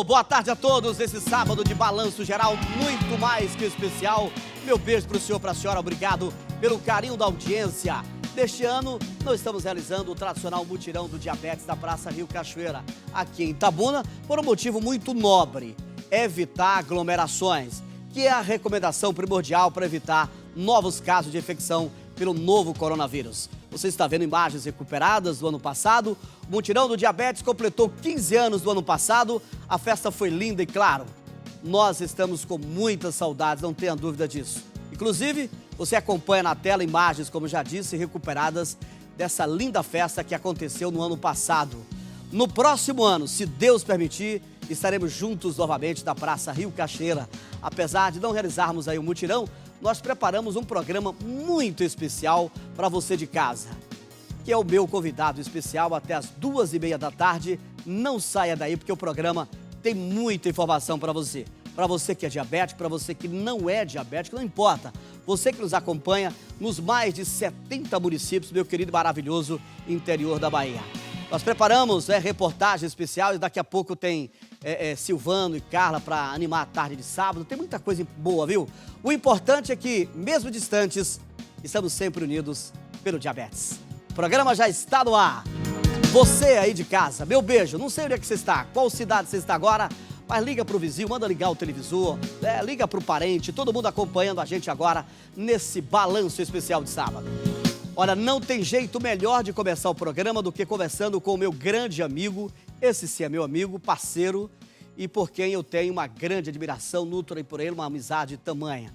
Boa tarde a todos. Esse sábado de balanço geral muito mais que especial. Meu beijo para o senhor, para a senhora. Obrigado pelo carinho da audiência. Neste ano, nós estamos realizando o tradicional mutirão do diabetes da Praça Rio Cachoeira, aqui em Itabuna, por um motivo muito nobre: evitar aglomerações, que é a recomendação primordial para evitar novos casos de infecção pelo novo coronavírus. Você está vendo imagens recuperadas do ano passado. O mutirão do diabetes completou 15 anos do ano passado. A festa foi linda e, claro, nós estamos com muitas saudades, não tenha dúvida disso. Inclusive, você acompanha na tela imagens, como já disse, recuperadas dessa linda festa que aconteceu no ano passado. No próximo ano, se Deus permitir, estaremos juntos novamente na Praça Rio Cachoeira. Apesar de não realizarmos aí o mutirão, nós preparamos um programa muito especial para você de casa, que é o meu convidado especial até as 2h30 da tarde. Não saia daí, porque o programa tem muita informação para você. Para você que é diabético, para você que não é diabético, não importa. Você que nos acompanha nos mais de 70 municípios, meu querido e maravilhoso interior da Bahia. Nós preparamos reportagens especiais, daqui a pouco tem Silvano e Carla para animar a tarde de sábado. Tem muita coisa boa, viu? O importante é que, mesmo distantes, estamos sempre unidos pelo diabetes. O programa já está no ar. Você aí de casa, meu beijo. Não sei onde é que você está, qual cidade você está agora, mas liga para o vizinho, manda ligar o televisor, liga para o parente, todo mundo acompanhando a gente agora nesse balanço especial de sábado. Olha, não tem jeito melhor de começar o programa do que conversando com o meu grande amigo. Esse sim é meu amigo, parceiro, e por quem eu tenho uma grande admiração, nutro por ele uma amizade tamanha.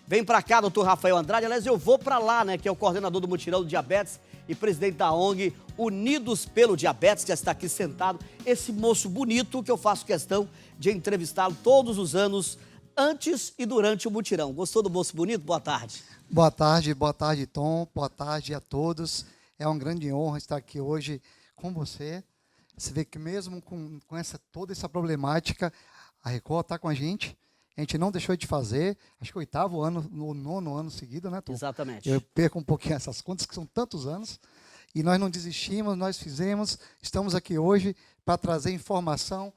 Vem pra cá, doutor Rafael Andrade. Aliás, eu vou pra lá, né, que é o coordenador do Mutirão do Diabetes e presidente da ONG Unidos pelo Diabetes, que já está aqui sentado. Esse moço bonito que eu faço questão de entrevistá-lo todos os anos, antes e durante o mutirão. Gostou do moço bonito? Boa tarde. Boa tarde, Tom. Boa tarde a todos. É uma grande honra estar aqui hoje com você. Você vê que mesmo com toda essa problemática, a Record está com a gente. A gente não deixou de fazer, acho que o 8º ano, no 9º ano seguido, né, Tom? Exatamente. Eu perco um pouquinho essas contas, que são tantos anos. E nós não desistimos, nós fizemos. Estamos aqui hoje para trazer informação,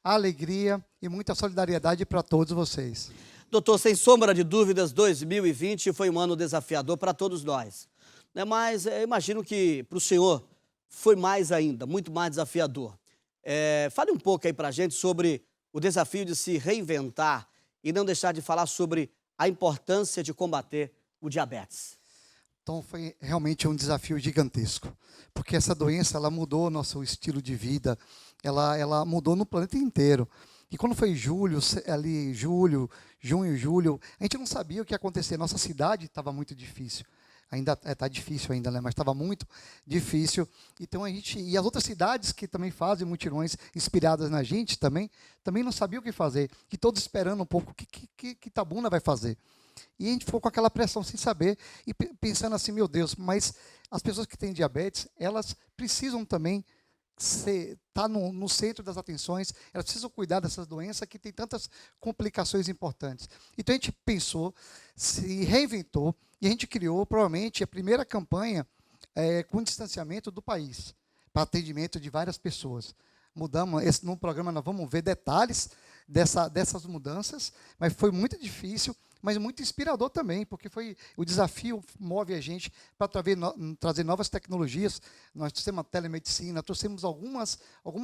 alegria e muita solidariedade para todos vocês. Doutor, sem sombra de dúvidas, 2020 foi um ano desafiador para todos nós. Mas eu imagino que para o senhor foi mais ainda, muito mais desafiador. Fale um pouco aí para a gente sobre o desafio de se reinventar e não deixar de falar sobre a importância de combater o diabetes. Então, foi realmente um desafio gigantesco, porque essa doença ela mudou nosso estilo de vida, ela mudou no planeta inteiro. E quando foi junho, julho, a gente não sabia o que ia acontecer. Nossa cidade estava muito difícil. Ainda está difícil ainda, né? Mas estava muito difícil. Então e as outras cidades que também fazem mutirões inspiradas na gente também não sabiam o que fazer. E todos esperando um pouco o que Itabuna vai fazer. E a gente ficou com aquela pressão sem saber e pensando assim, meu Deus, mas as pessoas que têm diabetes, elas precisam também estar no centro das atenções, elas precisam cuidar dessas doenças que têm tantas complicações importantes. Então a gente pensou, se reinventou e a gente criou provavelmente a primeira campanha com distanciamento do país, para atendimento de várias pessoas. Mudamos, no programa nós vamos ver detalhes dessas mudanças, mas foi muito difícil, mas muito inspirador também, porque o desafio move a gente para trazer novas tecnologias. Nós trouxemos a telemedicina, trouxemos algumas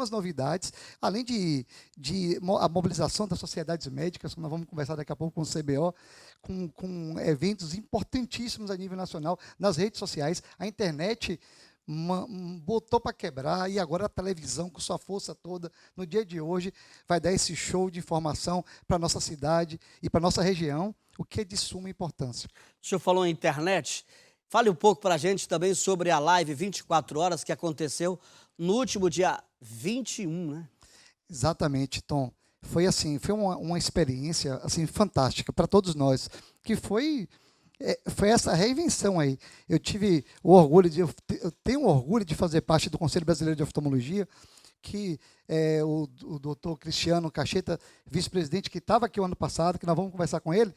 novidades, além de a mobilização das sociedades médicas, nós vamos conversar daqui a pouco com o CBO, com eventos importantíssimos a nível nacional, nas redes sociais, a internet botou para quebrar, e agora a televisão, com sua força toda, no dia de hoje, vai dar esse show de informação para a nossa cidade e para a nossa região, o que é de suma importância. O senhor falou em internet, fale um pouco para a gente também sobre a live 24 horas que aconteceu no último dia 21, né? Exatamente, Tom. Foi uma experiência assim, fantástica para todos nós, que foi essa reinvenção aí. Eu tive o orgulho eu tenho o orgulho de fazer parte do Conselho Brasileiro de Oftalmologia, que o doutor Cristiano Cacheta, vice-presidente, que estava aqui o ano passado, que nós vamos conversar com ele,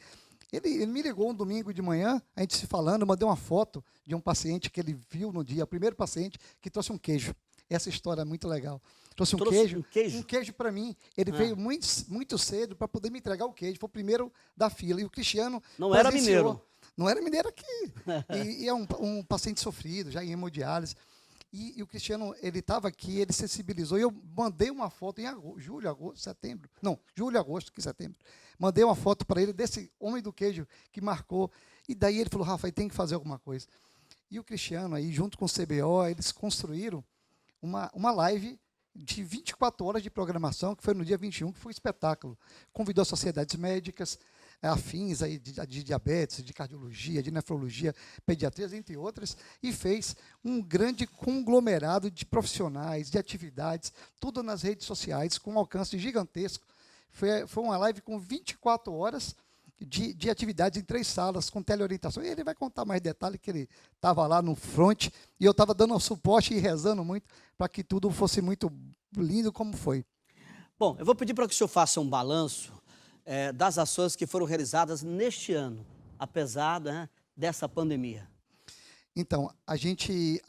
ele me ligou um domingo de manhã, a gente se falando, eu mandei uma foto de um paciente que ele viu no dia, o primeiro paciente que trouxe um queijo. Essa história é muito legal. trouxe um Trouxe queijo. um queijo? Um queijo para mim. Ele veio muito cedo para poder me entregar o queijo. Foi o primeiro da fila. E o Cristiano Não era presenciou. mineiro. Não era mineiro aqui. E é um paciente sofrido, já em hemodiálise. E o Cristiano, ele estava aqui, ele sensibilizou. E eu mandei uma foto em julho, agosto, setembro. Não, julho, agosto, que setembro. Mandei uma foto para ele desse homem do queijo que marcou. E daí ele falou, Rafa, tem que fazer alguma coisa. E o Cristiano, aí, junto com o CBO, eles construíram uma live de 24 horas de programação, que foi no dia 21, que foi um espetáculo. Convidou sociedades médicas, afins aí de diabetes, de cardiologia, de nefrologia, pediatria, entre outras, e fez um grande conglomerado de profissionais, de atividades, tudo nas redes sociais, com um alcance gigantesco. Foi uma live com 24 horas de atividades em 3 salas, com teleorientação. E ele vai contar mais detalhes, que ele estava lá no front, e eu estava dando um suporte e rezando muito para que tudo fosse muito lindo como foi. Bom, eu vou pedir para que o senhor faça um balanço das ações que foram realizadas neste ano, apesar, né, dessa pandemia. Então, a gente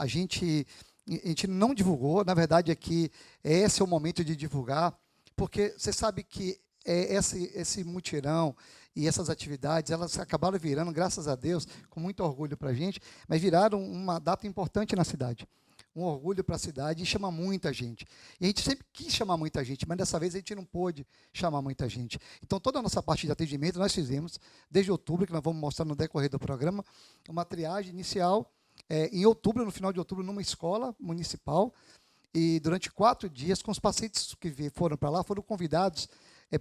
não divulgou, na verdade aqui esse é o momento de divulgar, porque você sabe que esse mutirão e essas atividades, elas acabaram virando, graças a Deus, com muito orgulho para a gente, mas viraram uma data importante na cidade. Um orgulho para a cidade e chama muita gente. E a gente sempre quis chamar muita gente, mas dessa vez a gente não pôde chamar muita gente. Então, toda a nossa parte de atendimento nós fizemos, desde outubro, que nós vamos mostrar no decorrer do programa, uma triagem inicial, em outubro, no final de outubro, numa escola municipal, e durante 4 dias, com os pacientes que foram para lá, foram convidados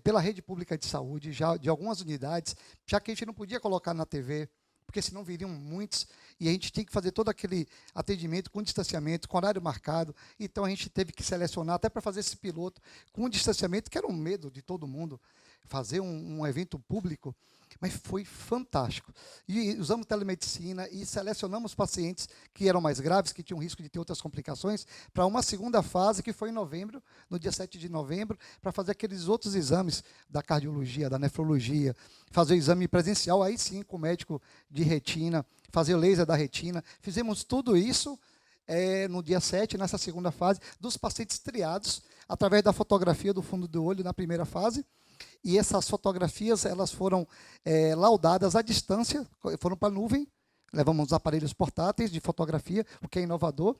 pela rede pública de saúde, já de algumas unidades, já que a gente não podia colocar na TV, porque senão viriam muitos, e a gente tinha que fazer todo aquele atendimento com distanciamento, com horário marcado. Então a gente teve que selecionar, até para fazer esse piloto, com distanciamento, que era um medo de todo mundo, fazer um evento público, mas foi fantástico. E usamos telemedicina e selecionamos pacientes que eram mais graves, que tinham risco de ter outras complicações, para uma segunda fase, que foi em novembro, no dia 7 de novembro, para fazer aqueles outros exames da cardiologia, da nefrologia, fazer o exame presencial, aí sim, com o médico de retina, fazer o laser da retina. Fizemos tudo isso no dia 7, nessa segunda fase, dos pacientes triados, através da fotografia do fundo do olho na primeira fase. E essas fotografias, elas foram laudadas à distância, foram para a nuvem, levamos aparelhos portáteis de fotografia, o que é inovador,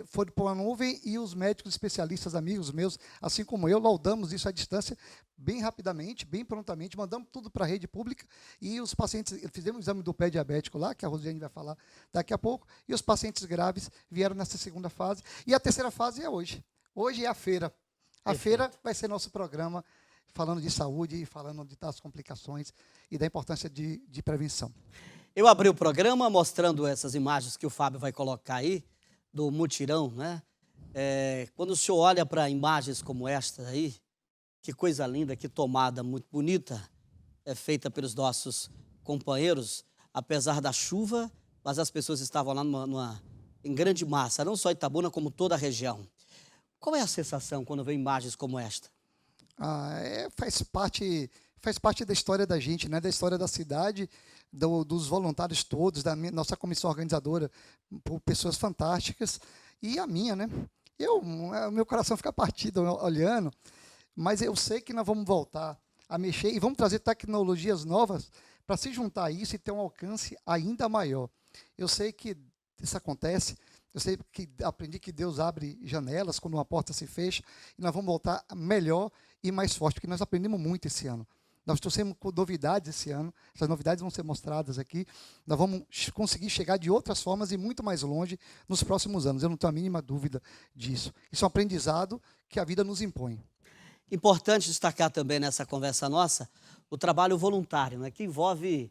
foram para a nuvem, e os médicos especialistas, amigos meus, assim como eu, laudamos isso à distância, bem rapidamente, bem prontamente, mandamos tudo para a rede pública, e os pacientes, fizemos o exame do pé diabético lá, que a Rosiane vai falar daqui a pouco, e os pacientes graves vieram nessa segunda fase, e a terceira fase é hoje. Hoje é a feira. A feira vai ser nosso programa, falando de saúde e falando das complicações e da importância de prevenção. Eu abri o programa mostrando essas imagens que o Fábio vai colocar aí, do mutirão, né? Quando o senhor olha para imagens como esta aí, que coisa linda, que tomada muito bonita, feita pelos nossos companheiros, apesar da chuva, mas as pessoas estavam lá em grande massa, não só Itabuna, como toda a região. Qual é a sensação quando vê imagens como esta? Faz parte da história da gente, né? Da história da cidade, dos voluntários todos, da nossa comissão organizadora, por pessoas fantásticas, e a minha, né? O meu coração fica partido olhando, mas eu sei que nós vamos voltar a mexer e vamos trazer tecnologias novas para se juntar a isso e ter um alcance ainda maior. Eu sei que isso acontece. Eu sei que aprendi que Deus abre janelas quando uma porta se fecha, e nós vamos voltar melhor e mais forte, porque nós aprendemos muito esse ano. Nós trouxemos novidades esse ano, essas novidades vão ser mostradas aqui, nós vamos conseguir chegar de outras formas e muito mais longe nos próximos anos, eu não tenho a mínima dúvida disso. Isso é um aprendizado que a vida nos impõe. Importante destacar também nessa conversa nossa o trabalho voluntário, né, que envolve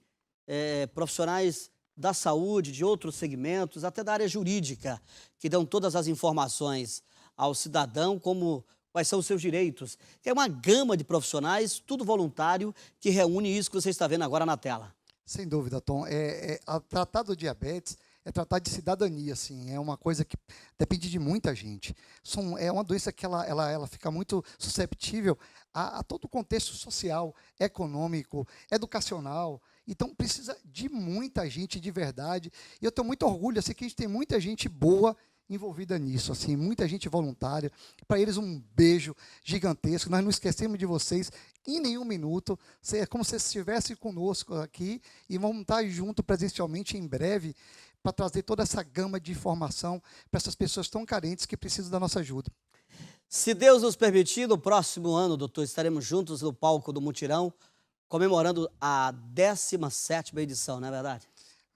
profissionais da saúde, de outros segmentos, até da área jurídica, que dão todas as informações ao cidadão, como quais são os seus direitos. É uma gama de profissionais, tudo voluntário, que reúne isso que você está vendo agora na tela. Sem dúvida, Tom. Tratar do diabetes é tratar de cidadania, assim, é uma coisa que depende de muita gente. É uma doença que ela fica muito susceptível a todo o contexto social, econômico, educacional. Então, precisa de muita gente de verdade. E eu tenho muito orgulho, assim, que a gente tem muita gente boa envolvida nisso, assim, muita gente voluntária. Para eles um beijo gigantesco. Nós não esquecemos de vocês em nenhum minuto. É como se estivesse conosco aqui e vamos estar junto presencialmente em breve para trazer toda essa gama de informação para essas pessoas tão carentes que precisam da nossa ajuda. Se Deus nos permitir, no próximo ano, doutor, estaremos juntos no palco do Mutirão, comemorando a 17ª edição, não é verdade?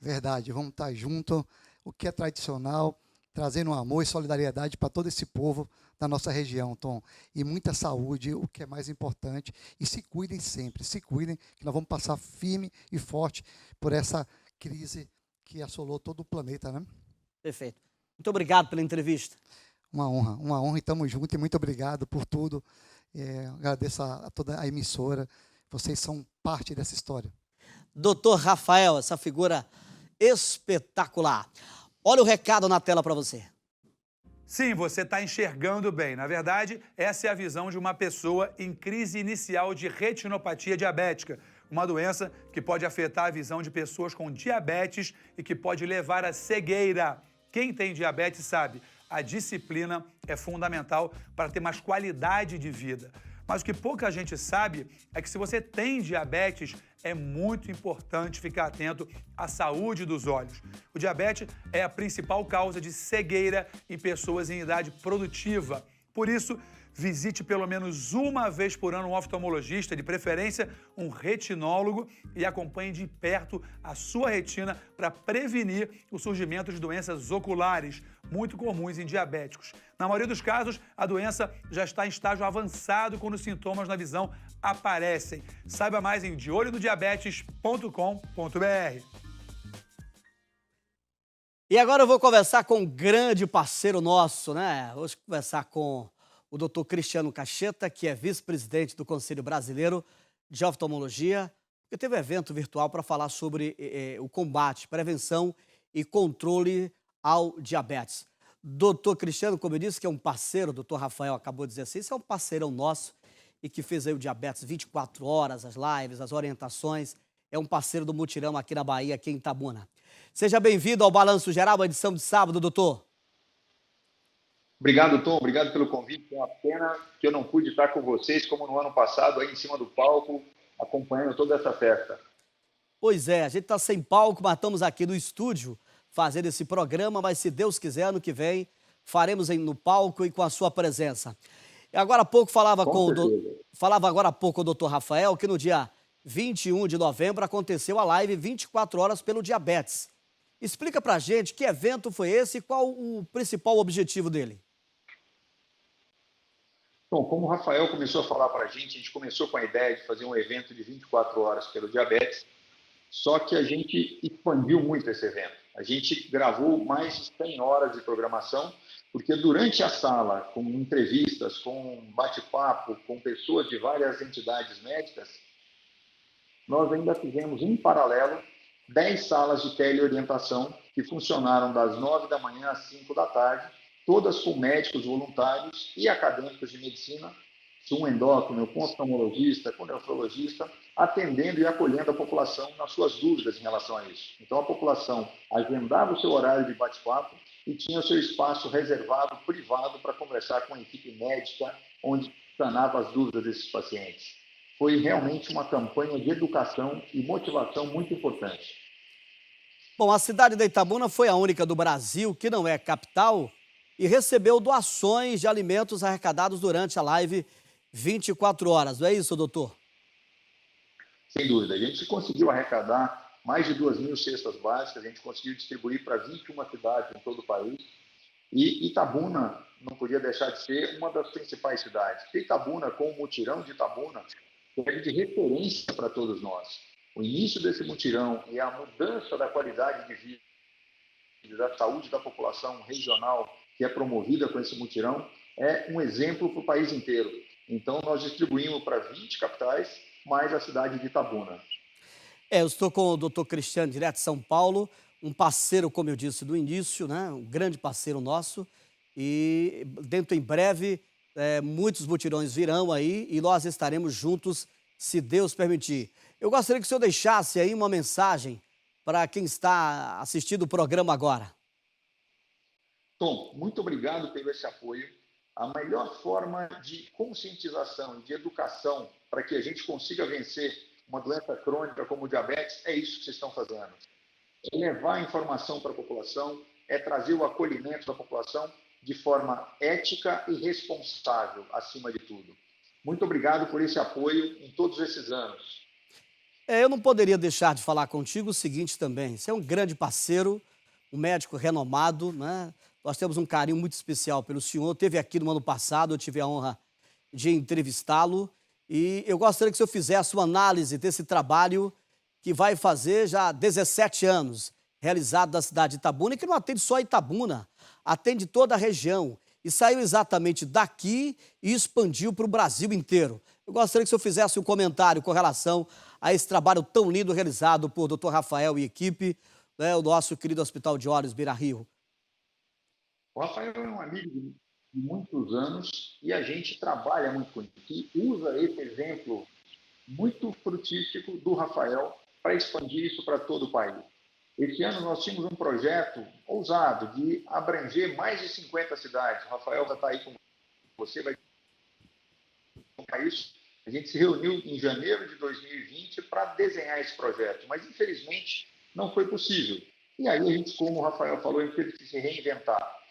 Verdade, vamos estar juntos, o que é tradicional, trazendo amor e solidariedade para todo esse povo da nossa região, Tom. E muita saúde, o que é mais importante. E se cuidem sempre, se cuidem, que nós vamos passar firme e forte por essa crise que assolou todo o planeta, né? Perfeito. Muito obrigado pela entrevista. Uma honra e estamos juntos. E muito obrigado por tudo. Agradeço a toda a emissora. Vocês são parte dessa história. Doutor Rafael, essa figura espetacular. Olha o recado na tela para você. Sim, você está enxergando bem. Na verdade, essa é a visão de uma pessoa em crise inicial de retinopatia diabética, uma doença que pode afetar a visão de pessoas com diabetes e que pode levar à cegueira. Quem tem diabetes sabe, a disciplina é fundamental para ter mais qualidade de vida. Mas o que pouca gente sabe é que se você tem diabetes, é muito importante ficar atento à saúde dos olhos. O diabetes é a principal causa de cegueira em pessoas em idade produtiva. Por isso, visite pelo menos uma vez por ano um oftalmologista, de preferência um retinólogo, e acompanhe de perto a sua retina para prevenir o surgimento de doenças oculares, muito comuns em diabéticos. Na maioria dos casos, a doença já está em estágio avançado quando os sintomas na visão aparecem. Saiba mais em deolhododiabetes.com.br. E agora eu vou conversar com um grande parceiro nosso, né? Vou conversar com o doutor Cristiano Cacheta, que é vice-presidente do Conselho Brasileiro de Oftalmologia, que teve um evento virtual para falar sobre o combate, prevenção e controle ao diabetes. Doutor Cristiano, como eu disse, que é um parceiro, o doutor Rafael acabou de dizer assim, isso é um parceirão nosso e que fez aí o diabetes 24 horas, as lives, as orientações, é um parceiro do Mutirão aqui na Bahia, aqui em Itabuna. Seja bem-vindo ao Balanço Geral, a edição de sábado, doutor. Obrigado, Tom. Obrigado pelo convite. É uma pena que eu não pude estar com vocês, como no ano passado, aí em cima do palco, acompanhando toda essa festa. Pois é, a gente está sem palco, mas estamos aqui no estúdio fazendo esse programa, mas se Deus quiser, ano que vem, faremos no palco e com a sua presença. E agora há pouco falava agora há pouco o doutor Rafael que no dia 21 de novembro aconteceu a live 24 horas pelo diabetes. Explica pra gente que evento foi esse e qual o principal objetivo dele. Bom, como o Rafael começou a falar para a gente começou com a ideia de fazer um evento de 24 horas pelo diabetes, só que a gente expandiu muito esse evento. A gente gravou mais de 100 horas de programação, porque durante a sala, com entrevistas, com bate-papo, com pessoas de várias entidades médicas, nós ainda fizemos em paralelo 10 salas de teleorientação que funcionaram das 9 da manhã às 5 da tarde, todas com médicos voluntários e acadêmicos de medicina, com endócrino, com oftalmologista, com nefrologista, atendendo e acolhendo a população nas suas dúvidas em relação a isso. Então, a população agendava o seu horário de bate-papo e tinha o seu espaço reservado, privado, para conversar com a equipe médica, onde sanava as dúvidas desses pacientes. Foi realmente uma campanha de educação e motivação muito importante. Bom, a cidade de Itabuna foi a única do Brasil que não é capital e recebeu doações de alimentos arrecadados durante a live 24 horas. Não é isso, doutor? Sem dúvida. A gente conseguiu arrecadar mais de 2.000 cestas básicas, a gente conseguiu distribuir para 21 cidades em todo o país. E Itabuna não podia deixar de ser uma das principais cidades. Porque Itabuna, com o Mutirão de Itabuna, serve de referência para todos nós. O início desse mutirão e a mudança da qualidade de vida, da saúde da população regional que é promovida com esse mutirão, é um exemplo para o país inteiro. Então, nós distribuímos para 20 capitais, mais a cidade de Itabuna. Eu estou com o doutor Cristiano, direto de São Paulo, um parceiro, como eu disse do início, né? Um grande parceiro nosso. E dentro em breve, muitos mutirões virão aí e nós estaremos juntos, se Deus permitir. Eu gostaria que o senhor deixasse aí uma mensagem para quem está assistindo o programa agora. Tom, muito obrigado pelo esse apoio. A melhor forma de conscientização e de educação para que a gente consiga vencer uma doença crônica como o diabetes é isso que vocês estão fazendo. É levar a informação para a população, é trazer o acolhimento da população de forma ética e responsável, acima de tudo. Muito obrigado por esse apoio em todos esses anos. Eu não poderia deixar de falar contigo o seguinte também. Você é um grande parceiro, um médico renomado, né? Nós temos um carinho muito especial pelo senhor. Esteve aqui no ano passado, eu tive a honra de entrevistá-lo. E eu gostaria que o senhor fizesse uma análise desse trabalho que vai fazer já 17 anos, realizado na cidade de Itabuna, e que não atende só Itabuna, atende toda a região. E saiu exatamente daqui e expandiu para o Brasil inteiro. Eu gostaria que o senhor fizesse um comentário com relação a esse trabalho tão lindo realizado por Dr. Rafael e equipe, né, o nosso querido Hospital de Olhos Beira-Rio. O Rafael é um amigo de muitos anos e a gente trabalha muito com ele, que usa esse exemplo muito frutífero do Rafael para expandir isso para todo o país. Esse ano nós tínhamos um projeto ousado de abranger mais de 50 cidades. O Rafael vai estar aí com você, vai isso. A gente se reuniu em janeiro de 2020 para desenhar esse projeto, mas infelizmente não foi possível. E aí a gente, como o Rafael falou, a gente teve que se reinventar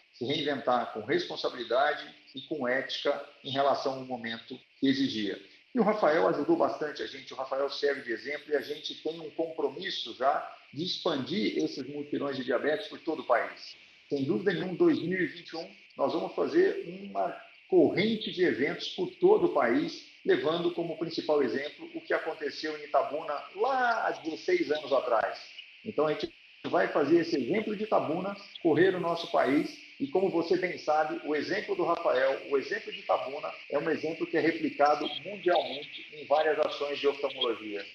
com responsabilidade e com ética em relação ao momento que exigia. E o Rafael ajudou bastante a gente, o Rafael serve de exemplo e a gente tem um compromisso já de expandir esses mutirões de diabetes por todo o país. Sem dúvida nenhuma, em 2021, nós vamos fazer uma corrente de eventos por todo o país, levando como principal exemplo o que aconteceu em Itabuna lá há 16 anos atrás. Então, a gente vai fazer esse exemplo de Itabuna correr no nosso país e, como você bem sabe, o exemplo do Rafael, o exemplo de Itabuna é um exemplo que é replicado mundialmente em várias ações de oftalmologia.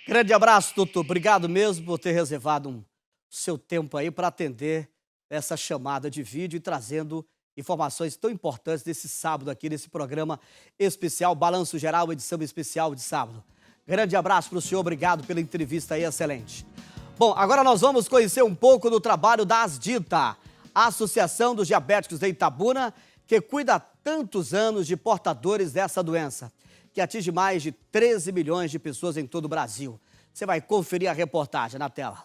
Grande abraço, doutor. Obrigado mesmo por ter reservado o seu tempo aí para atender essa chamada de vídeo e trazendo informações tão importantes desse sábado aqui, nesse programa especial, Balanço Geral, edição especial de sábado. Grande abraço para o senhor, obrigado pela entrevista aí, excelente. Bom, agora nós vamos conhecer um pouco do trabalho da Asdita, a Associação dos Diabéticos de Itabuna, que cuida há tantos anos de portadores dessa doença, que atinge mais de 13 milhões de pessoas em todo o Brasil. Você vai conferir a reportagem na tela.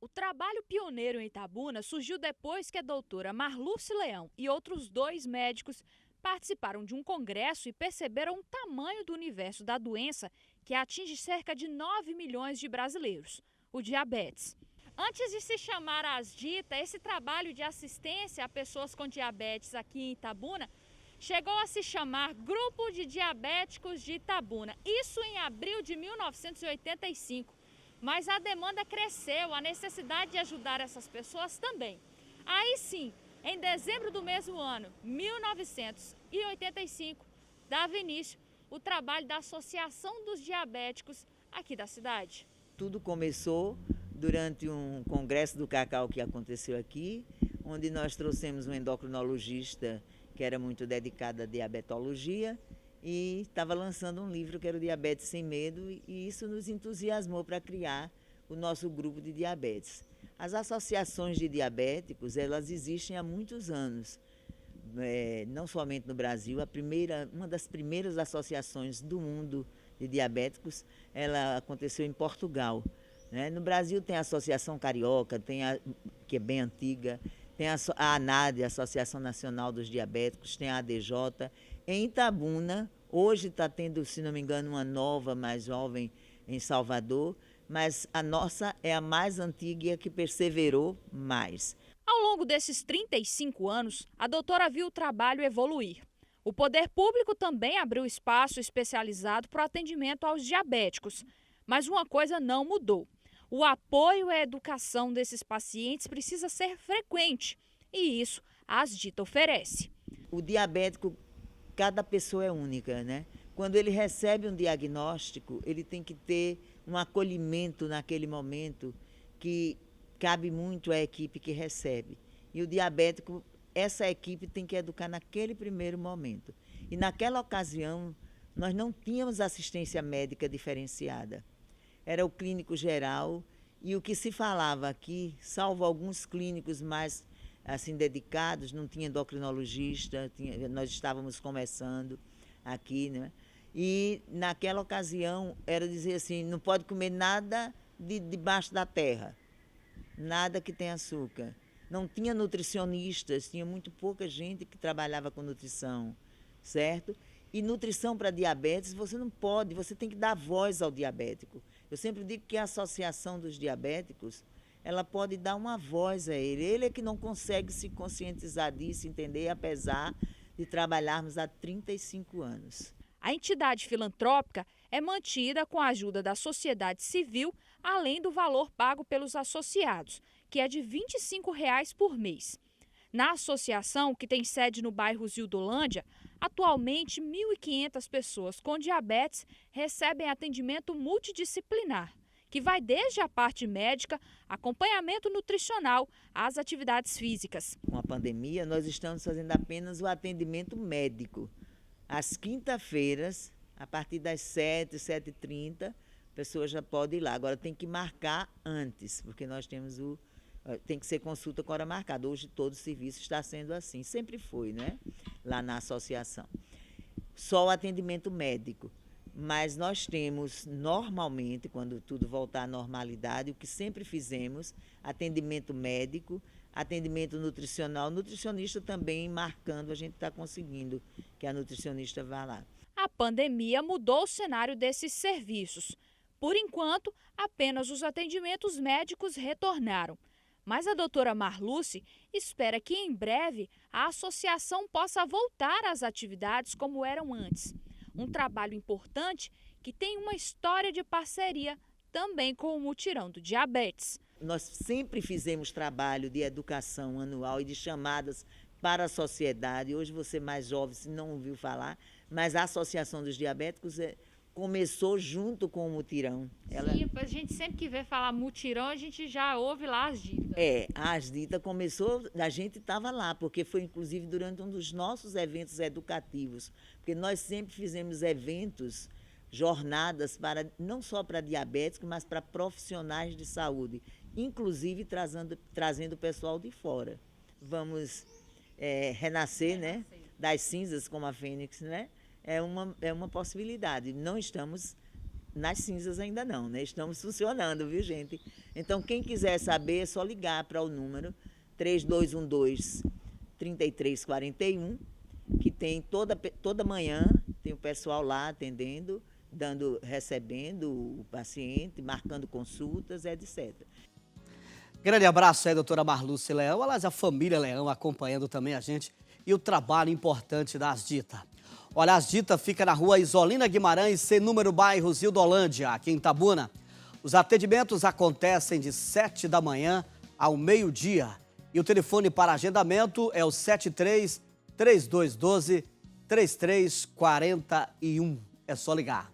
O trabalho pioneiro em Itabuna surgiu depois que a doutora Marluce Leão e outros 2 médicos participaram de um congresso e perceberam o tamanho do universo da doença que atinge cerca de 9 milhões de brasileiros, o diabetes. Antes de se chamar Asdita, esse trabalho de assistência a pessoas com diabetes aqui em Itabuna chegou a se chamar Grupo de Diabéticos de Itabuna, isso em abril de 1985. Mas a demanda cresceu, a necessidade de ajudar essas pessoas também. Aí sim, em dezembro do mesmo ano, 1985, dava início o trabalho da Associação dos Diabéticos aqui da cidade. Tudo começou durante um congresso do Cacau que aconteceu aqui, onde nós trouxemos um endocrinologista que era muito dedicado à diabetologia, e estava lançando um livro que era o Diabetes Sem Medo, e isso nos entusiasmou para criar o nosso grupo de diabetes. As associações de diabéticos, elas existem há muitos anos, não somente no Brasil. Uma das primeiras associações do mundo de diabéticos, ela aconteceu em Portugal, né? No Brasil tem a Associação Carioca, que é bem antiga, tem a ANAD, a Associação Nacional dos Diabéticos, tem a ADJ. Em Itabuna, hoje está tendo, se não me engano, uma nova, mais jovem, em Salvador, mas a nossa é a mais antiga e a que perseverou mais. Ao longo desses 35 anos, a doutora viu o trabalho evoluir. O poder público também abriu espaço especializado para o atendimento aos diabéticos. Mas uma coisa não mudou. O apoio e a educação desses pacientes precisa ser frequente, e isso a Asdita oferece. O diabético, cada pessoa é única, né? Quando ele recebe um diagnóstico, ele tem que ter um acolhimento naquele momento que cabe muito à equipe que recebe. E o diabético, essa equipe tem que educar naquele primeiro momento. E naquela ocasião, nós não tínhamos assistência médica diferenciada. Era o clínico geral, e o que se falava aqui, salvo alguns clínicos mais assim, dedicados, não tinha endocrinologista, nós estávamos começando aqui, né? E naquela ocasião era dizer assim, não pode comer nada debaixo da terra, nada que tenha açúcar. Não tinha nutricionistas, tinha muito pouca gente que trabalhava com nutrição, certo? E nutrição para diabetes, você não pode, você tem que dar voz ao diabético. Eu sempre digo que a Associação dos Diabéticos, ela pode dar uma voz a ele. Ele é que não consegue se conscientizar disso, entender, apesar de trabalharmos há 35 anos. A entidade filantrópica é mantida com a ajuda da sociedade civil, além do valor pago pelos associados, que é de R$ 25 por mês. Na associação, que tem sede no bairro Zildolândia, atualmente 1.500 pessoas com diabetes recebem atendimento multidisciplinar, que vai desde a parte médica, acompanhamento nutricional, às atividades físicas. Com a pandemia, nós estamos fazendo apenas o atendimento médico. Às quinta-feiras, a partir das 7h30, a pessoa já pode ir lá. Agora tem que marcar antes, porque nós temos tem que ser consulta com hora marcada. Hoje todo o serviço está sendo assim, sempre foi, né? Lá na associação. Só o atendimento médico. Mas nós temos, normalmente, quando tudo voltar à normalidade, o que sempre fizemos, atendimento médico, atendimento nutricional, nutricionista também marcando, a gente está conseguindo que a nutricionista vá lá. A pandemia mudou o cenário desses serviços. Por enquanto, apenas os atendimentos médicos retornaram. Mas a doutora Marluce espera que em breve a associação possa voltar às atividades como eram antes. Um trabalho importante que tem uma história de parceria também com o Mutirão do Diabetes. Nós sempre fizemos trabalho de educação anual e de chamadas para a sociedade. Hoje você mais jovem, se não ouviu falar, mas a Associação dos Diabéticos começou junto com o Mutirão. Sim, a gente sempre que vê falar Mutirão, a gente já ouve lá as ditas. A Asdita começou, a gente estava lá, porque foi inclusive durante um dos nossos eventos educativos, porque nós sempre fizemos eventos, jornadas, não só para diabéticos, mas para profissionais de saúde, inclusive trazendo o pessoal de fora. Vamos renascer, né? Das cinzas, como a Fênix, né? É uma possibilidade. Não estamos nas cinzas ainda não, né? Estamos funcionando, viu, gente? Então, quem quiser saber, é só ligar para o número 3212-3341, que tem toda manhã, tem o pessoal lá atendendo, recebendo o paciente, marcando consultas, etc. Grande abraço aí, doutora Marluce Leão, aliás, a família Leão acompanhando também a gente e o trabalho importante da Asdita. Olha, a Asdita fica na rua Isolina Guimarães, sem número, bairro Zildolândia, aqui em Itabuna. Os atendimentos acontecem de 7 da manhã ao meio-dia. E o telefone para agendamento é o 73-3212-3341. É só ligar.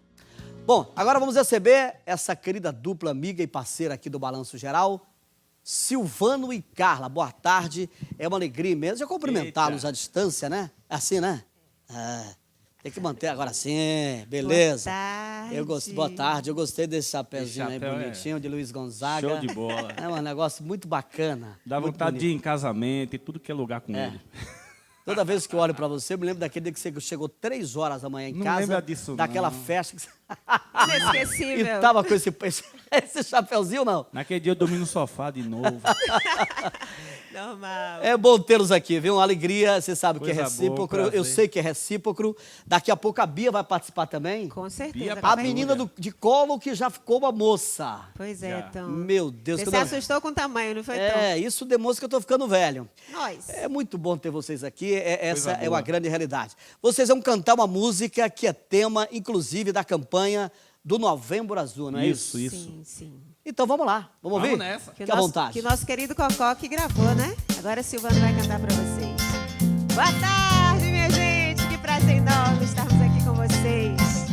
Bom, agora vamos receber essa querida dupla amiga e parceira aqui do Balanço Geral, Silvano e Carla. Boa tarde, é uma alegria imensa. Já cumprimentá-los à distância, né? Assim, né? Tem que manter agora sim, beleza. Boa tarde, eu gostei desse chapéuzinho aí bonitinho, de Luiz Gonzaga. Show de bola. É um negócio muito bacana. Dá vontade de ir em casamento e tudo que é lugar com ele. Toda vez que eu olho pra você, eu me lembro daquele dia que você chegou 3 horas da manhã em casa. Não lembra disso, daquela não. festa que você... Inesquecível. E tava com esse chapéuzinho, não? Naquele dia eu dormi no sofá de novo. Normal. É bom tê-los aqui, viu? Uma alegria, você sabe que é Coisa boa, recíproco. prazer. Eu sei que é recíproco. Daqui a pouco a Bia vai participar também. Com certeza. Bia A menina de colo que já ficou uma moça. Pois é, Já. então. Meu Deus. Você quando se eu- assustou com o tamanho, não foi, Tom? Isso demonstra que eu tô ficando velho. Nós. É muito bom ter vocês aqui, essa Coisa é uma boa. grande realidade. Vocês vão cantar uma música que é tema, inclusive, da campanha do Novembro Azul, não é isso? Isso. Sim, sim. Então vamos lá, vamos ouvir? Vamos nessa. Fique à vontade. Que o nosso querido Cocó que gravou, né? Agora a Silvana vai cantar pra vocês. Boa tarde, minha gente. Que prazer enorme estarmos aqui com vocês.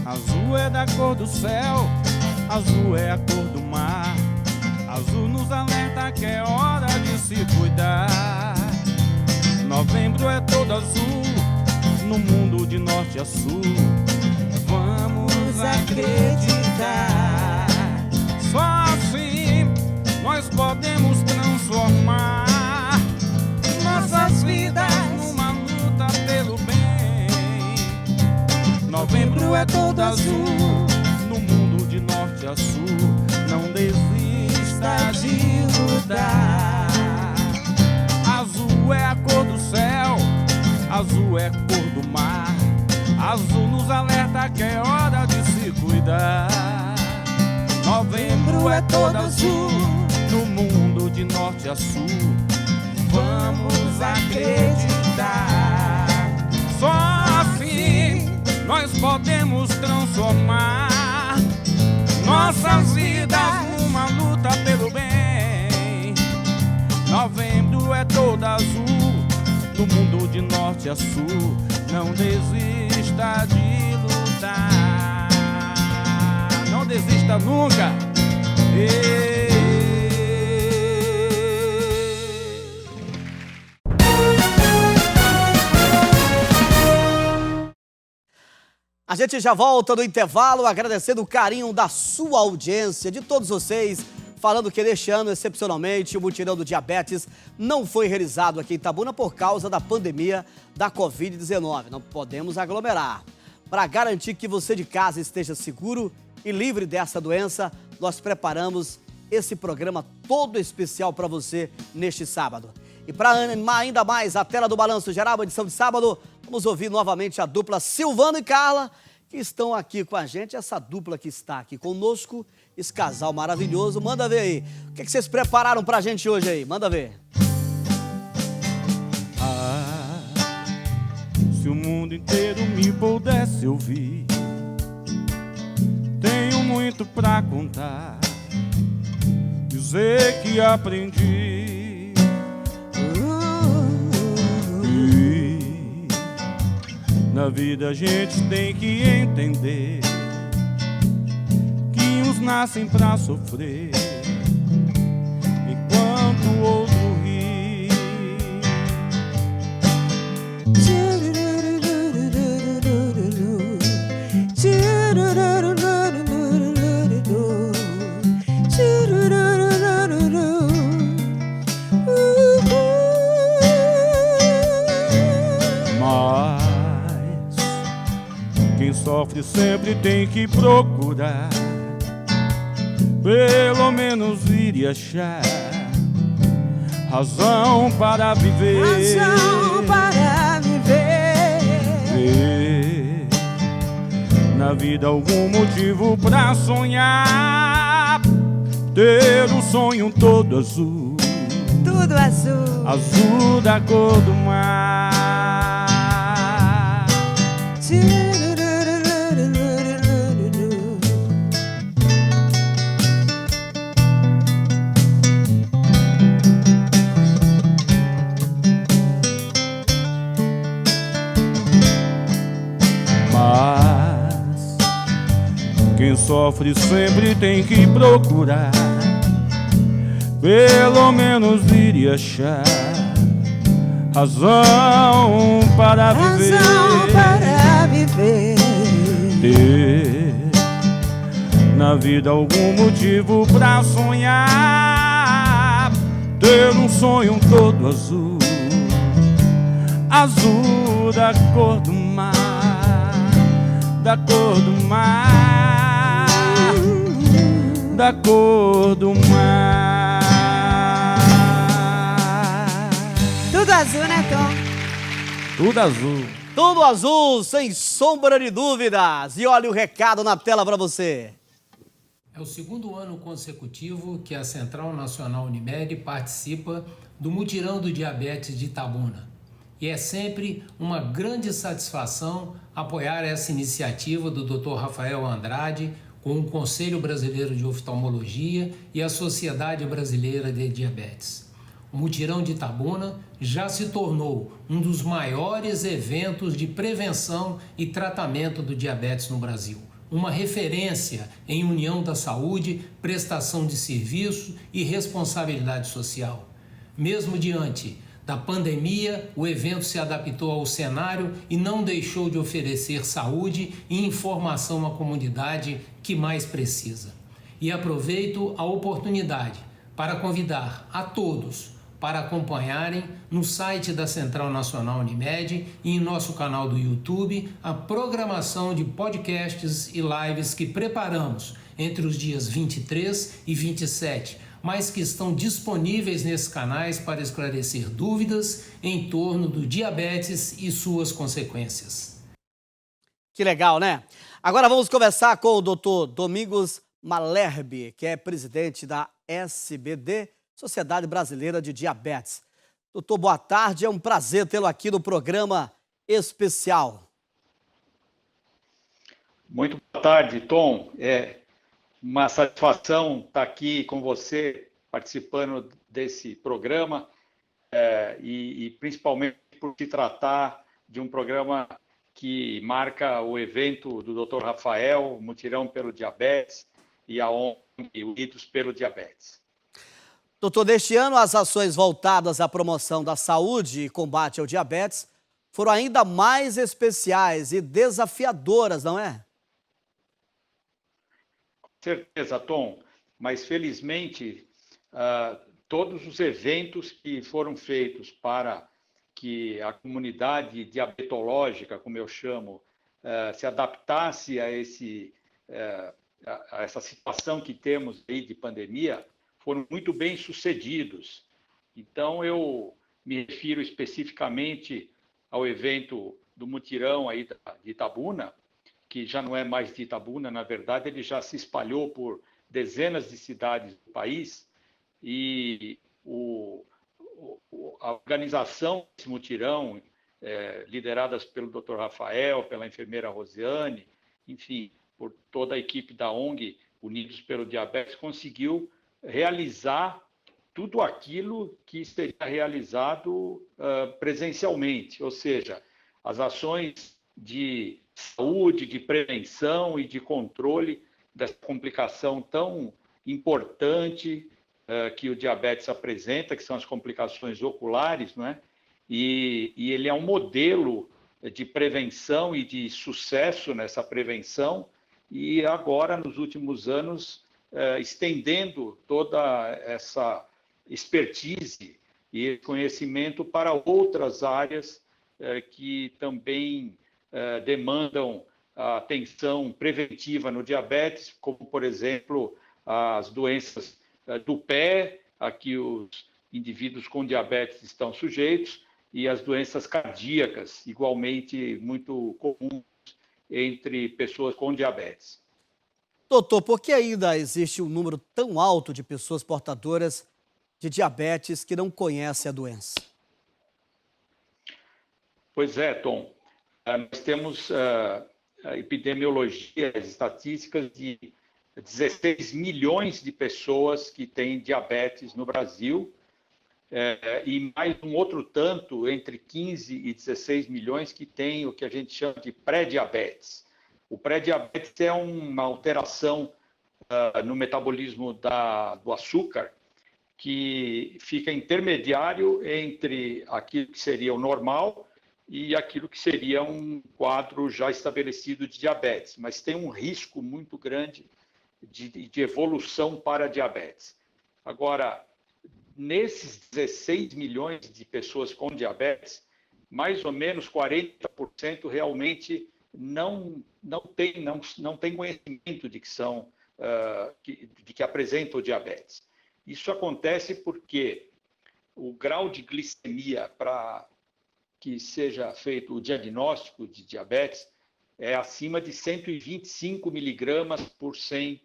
Azul é da cor do céu, azul é a cor do mar. Azul nos alerta que é hora de se cuidar. Novembro é todo azul, no mundo de norte a sul. Vamos acreditar. Só assim nós podemos transformar nossas vidas numa luta pelo bem. Novembro é todo azul, no mundo de norte a sul. Não desista de lutar. Azul é a cor do céu, azul é a cor do mar. Azul nos alerta que é hora de se cuidar. Novembro é todo azul, no mundo de norte a sul. Vamos acreditar. Só assim nós podemos transformar nossas vidas numa luta pelo bem. Novembro é todo azul, no mundo de norte a sul. Não desista de lutar. Não desista nunca. A gente já volta do intervalo, agradecendo o carinho da sua audiência, de todos vocês, falando que neste ano, excepcionalmente, o Mutirão do Diabetes não foi realizado aqui em Itabuna por causa da pandemia da Covid-19. Não podemos aglomerar. Para garantir que você de casa esteja seguro e livre dessa doença, nós preparamos esse programa todo especial para você neste sábado. E para animar ainda mais a tela do Balanço Geral, uma edição de sábado, vamos ouvir novamente a dupla Silvano e Carla, que estão aqui com a gente, essa dupla que está aqui conosco, esse casal maravilhoso. Manda ver aí, o que vocês prepararam pra gente hoje aí? Manda ver. Se o mundo inteiro me pudesse ouvir, tenho muito pra contar, dizer que aprendi. E na vida a gente tem que entender que uns nascem pra sofrer, enquanto o outro ri. Mas quem sofre sempre tem que procurar, pelo menos ir e achar razão para viver. Razão para viver. Ver na vida algum motivo pra sonhar, ter um sonho todo azul, Tudo azul. azul da cor do mar. Mas quem sofre sempre tem que procurar, pelo menos ir e achar razão para viver. Razão para viver. Ter na vida algum motivo pra sonhar, ter um sonho todo azul, azul da cor do mar, da cor do mar, da cor do mar. Tudo azul, né, Tom? Tudo azul. Tudo azul, sem sombra de dúvidas. E olha o recado na tela para você. É o segundo ano consecutivo que a Central Nacional Unimed participa do Mutirão do Diabetes de Itabuna. E é sempre uma grande satisfação apoiar essa iniciativa do Dr. Rafael Andrade com o Conselho Brasileiro de Oftalmologia e a Sociedade Brasileira de Diabetes. O Mutirão de Itabuna já se tornou um dos maiores eventos de prevenção e tratamento do diabetes no Brasil. Uma referência em união da saúde, prestação de serviço e responsabilidade social. Mesmo diante da pandemia, o evento se adaptou ao cenário e não deixou de oferecer saúde e informação à comunidade que mais precisa. E aproveito a oportunidade para convidar a todos para acompanharem no site da Central Nacional Unimed e em nosso canal do YouTube a programação de podcasts e lives que preparamos entre os dias 23 e 27, mas que estão disponíveis nesses canais para esclarecer dúvidas em torno do diabetes e suas consequências. Que legal, né? Agora vamos conversar com o Dr. Domingos Malherbe, que é presidente da SBD, Sociedade Brasileira de Diabetes. Doutor, boa tarde, é um prazer tê-lo aqui no programa especial. Muito boa tarde, Tom. É uma satisfação estar aqui com você, participando desse programa, e principalmente por se tratar de um programa que marca o evento do Dr. Rafael, Mutirão pelo Diabetes, e a ONG Unidos pelo Diabetes. Doutor, neste ano as ações voltadas à promoção da saúde e combate ao diabetes foram ainda mais especiais e desafiadoras, não é? Com certeza, Tom, mas felizmente todos os eventos que foram feitos para que a comunidade diabetológica, como eu chamo, se adaptasse a essa situação que temos aí de pandemia, foram muito bem sucedidos. Então, eu me refiro especificamente ao evento do Mutirão aí de Itabuna, que já não é mais de Itabuna, na verdade, ele já se espalhou por dezenas de cidades do país, e a organização desse mutirão, lideradas pelo Dr. Rafael, pela enfermeira Rosiane, enfim, por toda a equipe da ONG Unidos pelo Diabetes, conseguiu realizar tudo aquilo que seria realizado presencialmente, ou seja, as ações de saúde, de prevenção e de controle dessa complicação tão importante que o diabetes apresenta, que são as complicações oculares, não é? E ele é um modelo de prevenção e de sucesso nessa prevenção, e agora, nos últimos anos, estendendo toda essa expertise e conhecimento para outras áreas que também demandam a atenção preventiva no diabetes, como, por exemplo, as doenças do pé, a que os indivíduos com diabetes estão sujeitos, e as doenças cardíacas, igualmente muito comuns entre pessoas com diabetes. Doutor, por que ainda existe um número tão alto de pessoas portadoras de diabetes que não conhecem a doença? Pois é, Tom. Nós temos epidemiologias, estatísticas de 16 milhões de pessoas que têm diabetes no Brasil, e mais um outro tanto, entre 15 e 16 milhões, que têm o que a gente chama de pré-diabetes. O pré-diabetes é uma alteração no metabolismo do açúcar, que fica intermediário entre aquilo que seria o normal e aquilo que seria um quadro já estabelecido de diabetes, mas tem um risco muito grande de evolução para diabetes. Agora, nesses 16 milhões de pessoas com diabetes, mais ou menos 40% realmente não tem conhecimento de que apresentam o diabetes. Isso acontece porque o grau de glicemia para que seja feito o diagnóstico de diabetes é acima de 125 miligramas por 100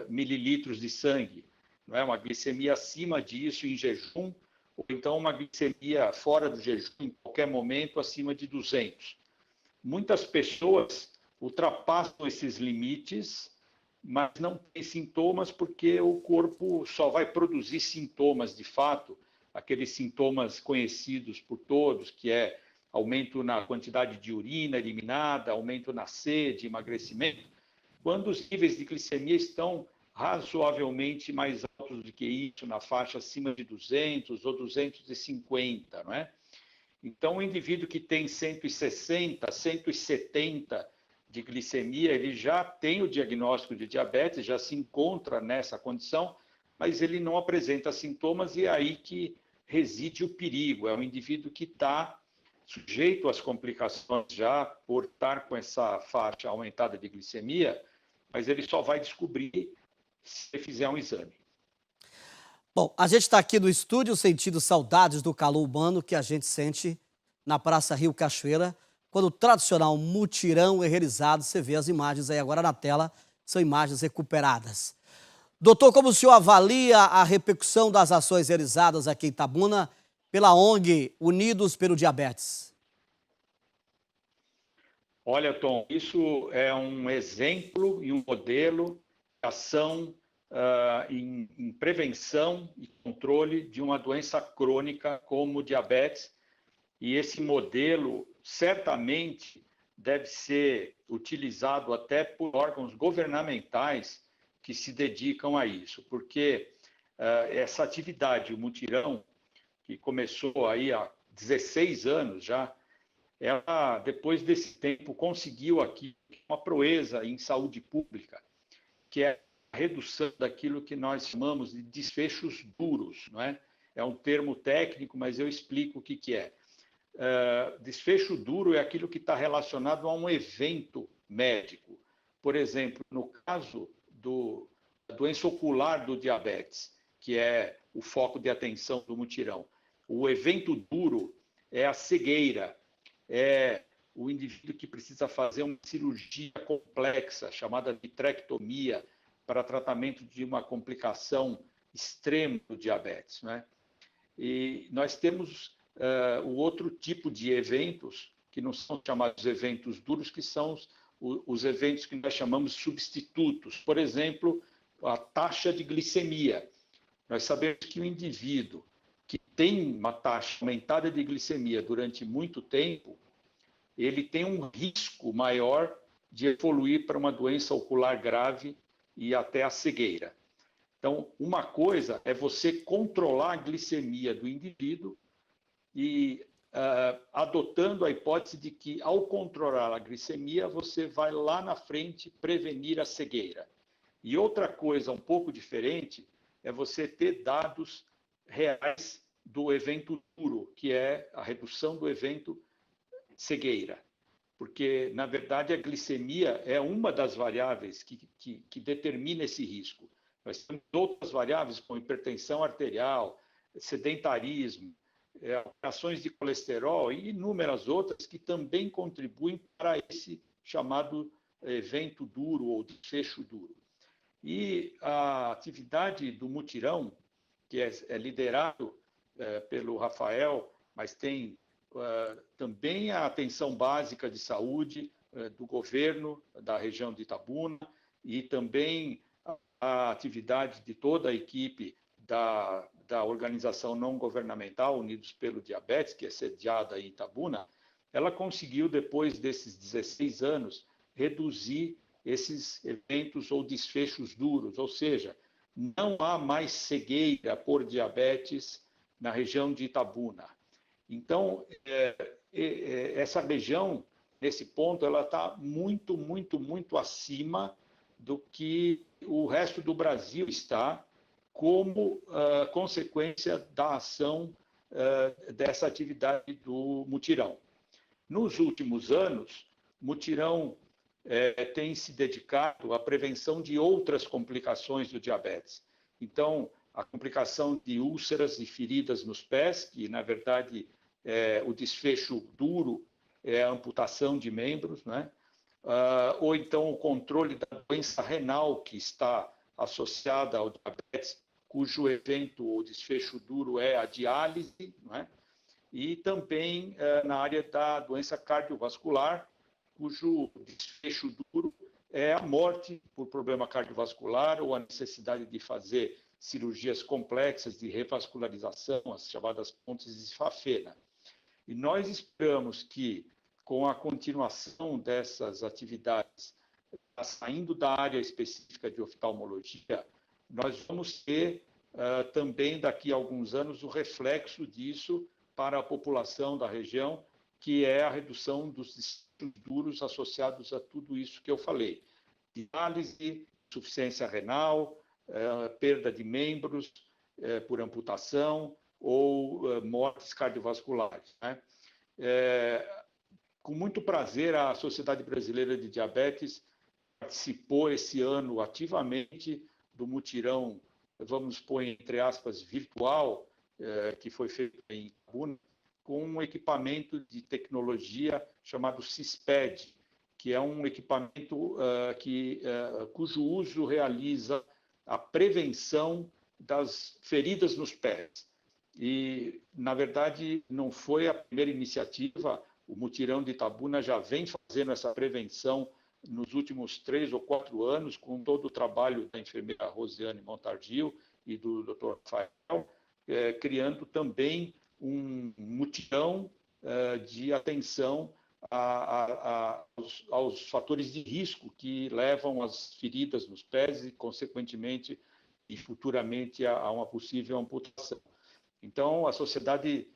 mililitros de sangue. Não é? Uma glicemia acima disso em jejum, ou então uma glicemia fora do jejum, em qualquer momento, acima de 200. Muitas pessoas ultrapassam esses limites, mas não têm sintomas porque o corpo só vai produzir sintomas de fato, aqueles sintomas conhecidos por todos, que é aumento na quantidade de urina eliminada, aumento na sede, emagrecimento, quando os níveis de glicemia estão razoavelmente mais altos do que isso, na faixa acima de 200 ou 250, não é? Então, o indivíduo que tem 160, 170 de glicemia, ele já tem o diagnóstico de diabetes, já se encontra nessa condição, mas ele não apresenta sintomas e é aí que reside o perigo. É um indivíduo que está sujeito às complicações já por estar com essa faixa aumentada de glicemia, mas ele só vai descobrir se fizer um exame. Bom, a gente está aqui no estúdio sentindo saudades do calor humano que a gente sente na Praça Rio Cachoeira, quando o tradicional mutirão é realizado. Você vê as imagens aí agora na tela, são imagens recuperadas. Doutor, como o senhor avalia a repercussão das ações realizadas aqui em Itabuna pela ONG Unidos pelo Diabetes? Olha, Tom, isso é um exemplo e um modelo de ação em prevenção e controle de uma doença crônica como diabetes. E esse modelo certamente deve ser utilizado até por órgãos governamentais que se dedicam a isso, porque essa atividade, o mutirão, que começou aí há 16 anos já, ela, depois desse tempo, conseguiu aqui uma proeza em saúde pública, que é a redução daquilo que nós chamamos de desfechos duros, não é? É um termo técnico, mas eu explico o que é. Desfecho duro é aquilo que está relacionado a um evento médico. Por exemplo, no caso da doença ocular do diabetes, que é o foco de atenção do mutirão, o evento duro é a cegueira, é o indivíduo que precisa fazer uma cirurgia complexa, chamada vitrectomia, para tratamento de uma complicação extrema do diabetes, né? E nós temos o outro tipo de eventos, que não são chamados eventos duros, que são os eventos que nós chamamos substitutos. Por exemplo, a taxa de glicemia. Nós sabemos que o indivíduo que tem uma taxa aumentada de glicemia durante muito tempo, ele tem um risco maior de evoluir para uma doença ocular grave e até a cegueira. Então, uma coisa é você controlar a glicemia do indivíduo e adotando a hipótese de que, ao controlar a glicemia, você vai lá na frente prevenir a cegueira. E outra coisa um pouco diferente é você ter dados reais do evento duro, que é a redução do evento cegueira. Porque, na verdade, a glicemia é uma das variáveis que determina esse risco. Nós temos outras variáveis, como hipertensão arterial, sedentarismo, alterações de colesterol e inúmeras outras que também contribuem para esse chamado evento duro ou desfecho duro. E a atividade do mutirão, que é liderado pelo Rafael, mas tem também a atenção básica de saúde do governo da região de Itabuna e também a atividade de toda a equipe da organização não governamental Unidos pelo Diabetes, que é sediada em Itabuna. Ela conseguiu, depois desses 16 anos, reduzir esses eventos ou desfechos duros, ou seja, não há mais cegueira por diabetes na região de Itabuna. Então, essa região, nesse ponto, ela está muito, muito, muito acima do que o resto do Brasil está, como consequência da ação dessa atividade do mutirão. Nos últimos anos, o mutirão tem se dedicado à prevenção de outras complicações do diabetes. Então, a complicação de úlceras e feridas nos pés, que, na verdade, o desfecho duro é a amputação de membros, né? Ou então o controle da doença renal, que está associada ao diabetes, cujo evento ou desfecho duro é a diálise, né? E também na área da doença cardiovascular, cujo desfecho duro é a morte por problema cardiovascular ou a necessidade de fazer cirurgias complexas de revascularização, as chamadas pontes de Fafena. E nós esperamos que, com a continuação dessas atividades, saindo da área específica de oftalmologia, nós vamos ter também, daqui a alguns anos, o reflexo disso para a população da região, que é a redução dos desfechos duros associados a tudo isso que eu falei. Diálise, insuficiência renal, perda de membros por amputação ou mortes cardiovasculares, né? Com muito prazer, a Sociedade Brasileira de Diabetes participou esse ano ativamente do mutirão, vamos pôr entre aspas, virtual, que foi feito em Itabuna, com um equipamento de tecnologia chamado CISPED, que é um equipamento cujo uso realiza a prevenção das feridas nos pés. E, na verdade, não foi a primeira iniciativa. O mutirão de Itabuna já vem fazendo essa prevenção nos últimos 3 ou 4 anos, com todo o trabalho da enfermeira Rosiane Montargil e do Dr. Rafael, criando também um mutirão de atenção aos fatores de risco que levam às feridas nos pés e, consequentemente, e futuramente, a uma possível amputação. Então, a Sociedade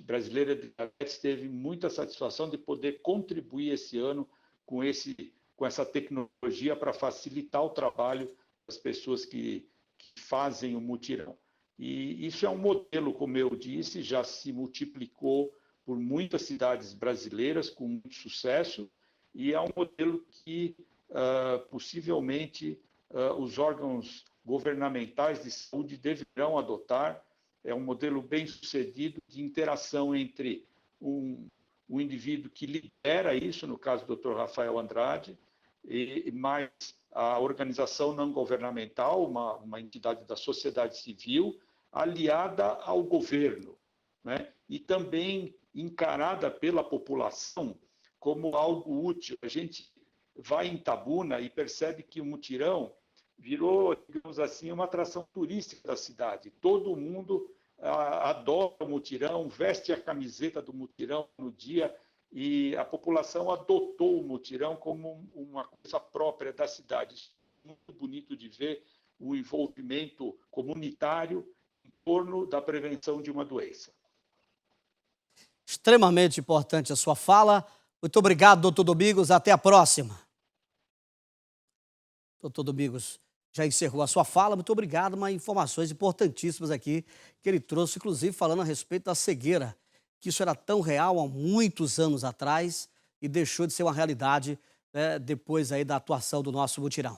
Brasileira de Diabetes teve muita satisfação de poder contribuir esse ano com essa tecnologia para facilitar o trabalho das pessoas que fazem o mutirão. E isso é um modelo, como eu disse, já se multiplicou por muitas cidades brasileiras com muito sucesso, e é um modelo que possivelmente os órgãos governamentais de saúde deverão adotar. É um modelo bem sucedido de interação entre um indivíduo que lidera isso, no caso do Dr. Rafael Andrade, e mais a organização não governamental, uma entidade da sociedade civil, aliada ao governo, né? E também encarada pela população como algo útil. A gente vai em Itabuna e percebe que o mutirão virou, digamos assim, uma atração turística da cidade. Todo mundo adora o mutirão, veste a camiseta do mutirão no dia, e a população adotou o mutirão como uma coisa própria da cidade. Isso é muito bonito de ver o envolvimento comunitário em torno da prevenção de uma doença. Extremamente importante a sua fala. Muito obrigado, doutor Domingos. Até a próxima. Doutor Domingos já encerrou a sua fala. Muito obrigado, mas informações importantíssimas aqui que ele trouxe, inclusive falando a respeito da cegueira, que isso era tão real há muitos anos atrás e deixou de ser uma realidade, né, depois aí da atuação do nosso mutirão.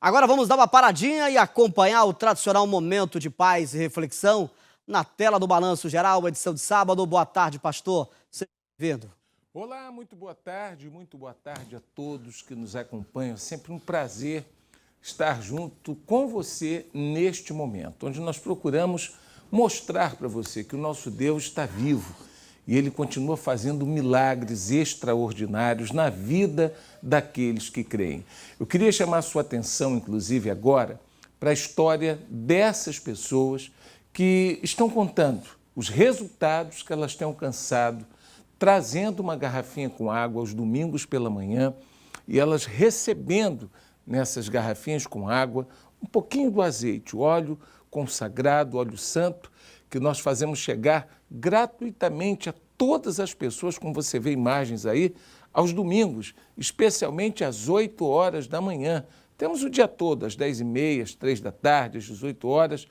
Agora vamos dar uma paradinha e acompanhar o tradicional momento de paz e reflexão na tela do Balanço Geral, edição de sábado. Boa tarde, pastor. Seja bem-vindo. Olá, muito boa tarde a todos que nos acompanham. É sempre um prazer estar junto com você neste momento, onde nós procuramos mostrar para você que o nosso Deus está vivo e Ele continua fazendo milagres extraordinários na vida daqueles que creem. Eu queria chamar a sua atenção, inclusive agora, para a história dessas pessoas que estão contando os resultados que elas têm alcançado, trazendo uma garrafinha com água aos domingos pela manhã e elas recebendo nessas garrafinhas com água um pouquinho do azeite, o óleo consagrado, óleo santo, que nós fazemos chegar gratuitamente a todas as pessoas, como você vê imagens aí, aos domingos, especialmente às 8 horas da manhã. Temos o dia todo, às 10h30, às 3 da tarde, às 18 horas,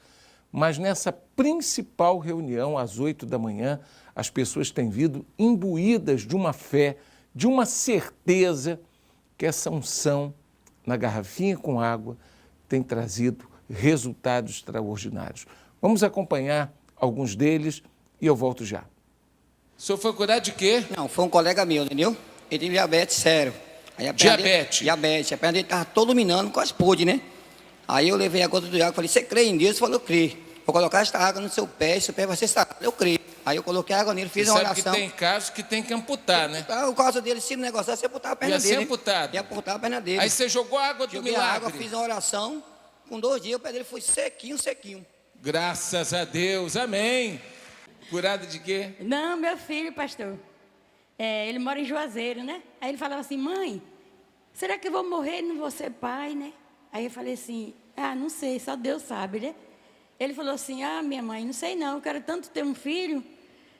mas nessa principal reunião, às 8 da manhã, as pessoas têm vindo imbuídas de uma fé, de uma certeza que essa unção na garrafinha com água tem trazido resultados extraordinários. Vamos acompanhar alguns deles e eu volto já. O senhor foi curar de quê? Não, foi um colega meu, entendeu? Ele tem diabetes sério. Aí diabetes? A perna dele estava todo minando, quase pôde, né? Aí eu levei a gota de água e falei, você crê em Deus? Ele falou, eu creio. Vou colocar esta água no seu pé vai ser sarado. Eu creio. Aí eu coloquei a água nele, fiz uma oração. Sabe que tem casos que tem que amputar, né? O caso dele, se o negócio é, você amputar a perna dele. Ia ser amputado. Ia amputar a perna dele. Aí você jogou a água do milagre. Joguei a água, fiz uma oração. Com 2 dias, o pé dele foi sequinho. Graças a Deus, amém. Curado de quê? Não, meu filho, pastor. Ele mora em Juazeiro, né? Aí ele falava assim, mãe, será que eu vou morrer e não vou ser pai, né? Aí eu falei assim, não sei, só Deus sabe, né? Ele falou assim, minha mãe, não sei não, eu quero tanto ter um filho.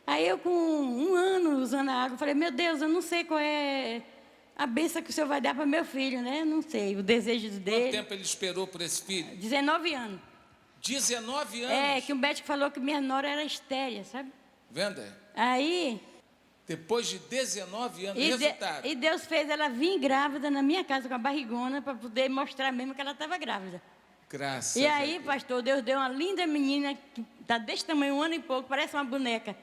Aí eu com 1 ano usando a água, falei, meu Deus, eu não sei qual é a bênção que o senhor vai dar para meu filho, né? Não sei, o desejo dele. Quanto tempo ele esperou por esse filho? 19 anos. 19 anos? É, que o médico falou que minha nora era estéril, sabe? Vendo? Aí... Depois de 19 anos, resultado. E Deus fez ela vir grávida na minha casa com a barrigona para poder mostrar mesmo que ela estava grávida. Graças E aí, pastor, Deus deu uma linda menina que está desse tamanho, 1 ano e pouco, parece uma boneca.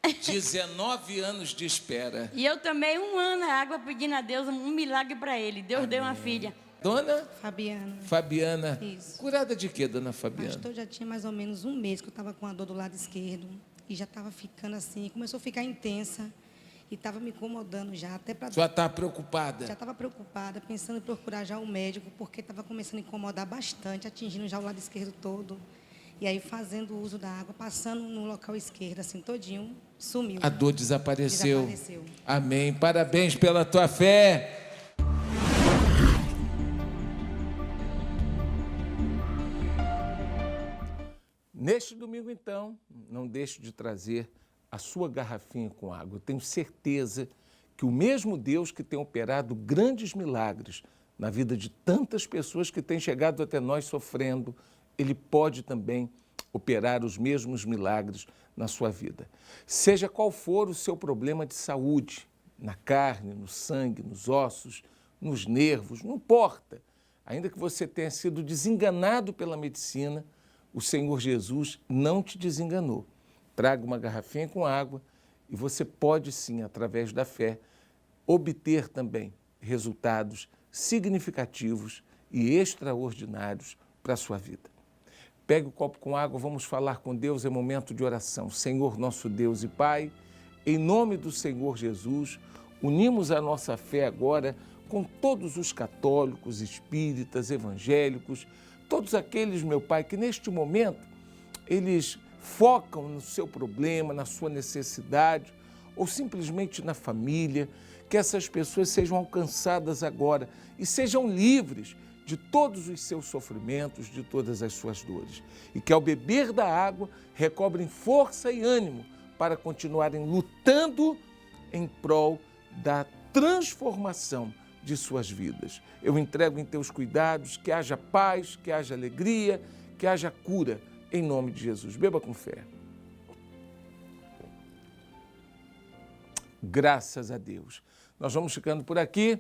19 anos de espera. E eu tomei 1 ano a água pedindo a Deus um milagre para ele. Deus Amém. deu uma filha. Dona? Fabiana. Fabiana. Isso. Curada de quê, dona Fabiana? Pastor, já tinha mais ou menos 1 mês que eu estava com a dor do lado esquerdo. E já estava ficando assim, começou a ficar intensa. E estava me incomodando já, até para... Já está preocupada? Já estava preocupada, pensando em procurar já o médico, porque estava começando a incomodar bastante, atingindo já o lado esquerdo todo. E aí, fazendo uso da água, passando no local esquerdo, assim, todinho, sumiu. A dor desapareceu. Desapareceu. Amém. Parabéns pela tua fé. Neste domingo, então, não deixe de trazer a sua garrafinha com água. Eu tenho certeza que o mesmo Deus que tem operado grandes milagres na vida de tantas pessoas que têm chegado até nós sofrendo, Ele pode também operar os mesmos milagres na sua vida. Seja qual for o seu problema de saúde, na carne, no sangue, nos ossos, nos nervos, não importa. Ainda que você tenha sido desenganado pela medicina, o Senhor Jesus não te desenganou. Traga uma garrafinha com água e você pode sim, através da fé, obter também resultados significativos e extraordinários para a sua vida. Pegue o copo com água, vamos falar com Deus, é momento de oração. Senhor, nosso Deus e Pai, em nome do Senhor Jesus, unimos a nossa fé agora com todos os católicos, espíritas, evangélicos, todos aqueles, meu Pai, que neste momento eles focam no seu problema, na sua necessidade ou simplesmente na família, que essas pessoas sejam alcançadas agora e sejam livres de todos os seus sofrimentos, de todas as suas dores. E que ao beber da água recobrem força e ânimo para continuarem lutando em prol da transformação de suas vidas. Eu entrego em teus cuidados, que haja paz, que haja alegria, que haja cura, em nome de Jesus. Beba com fé. Graças a Deus. Nós vamos ficando por aqui.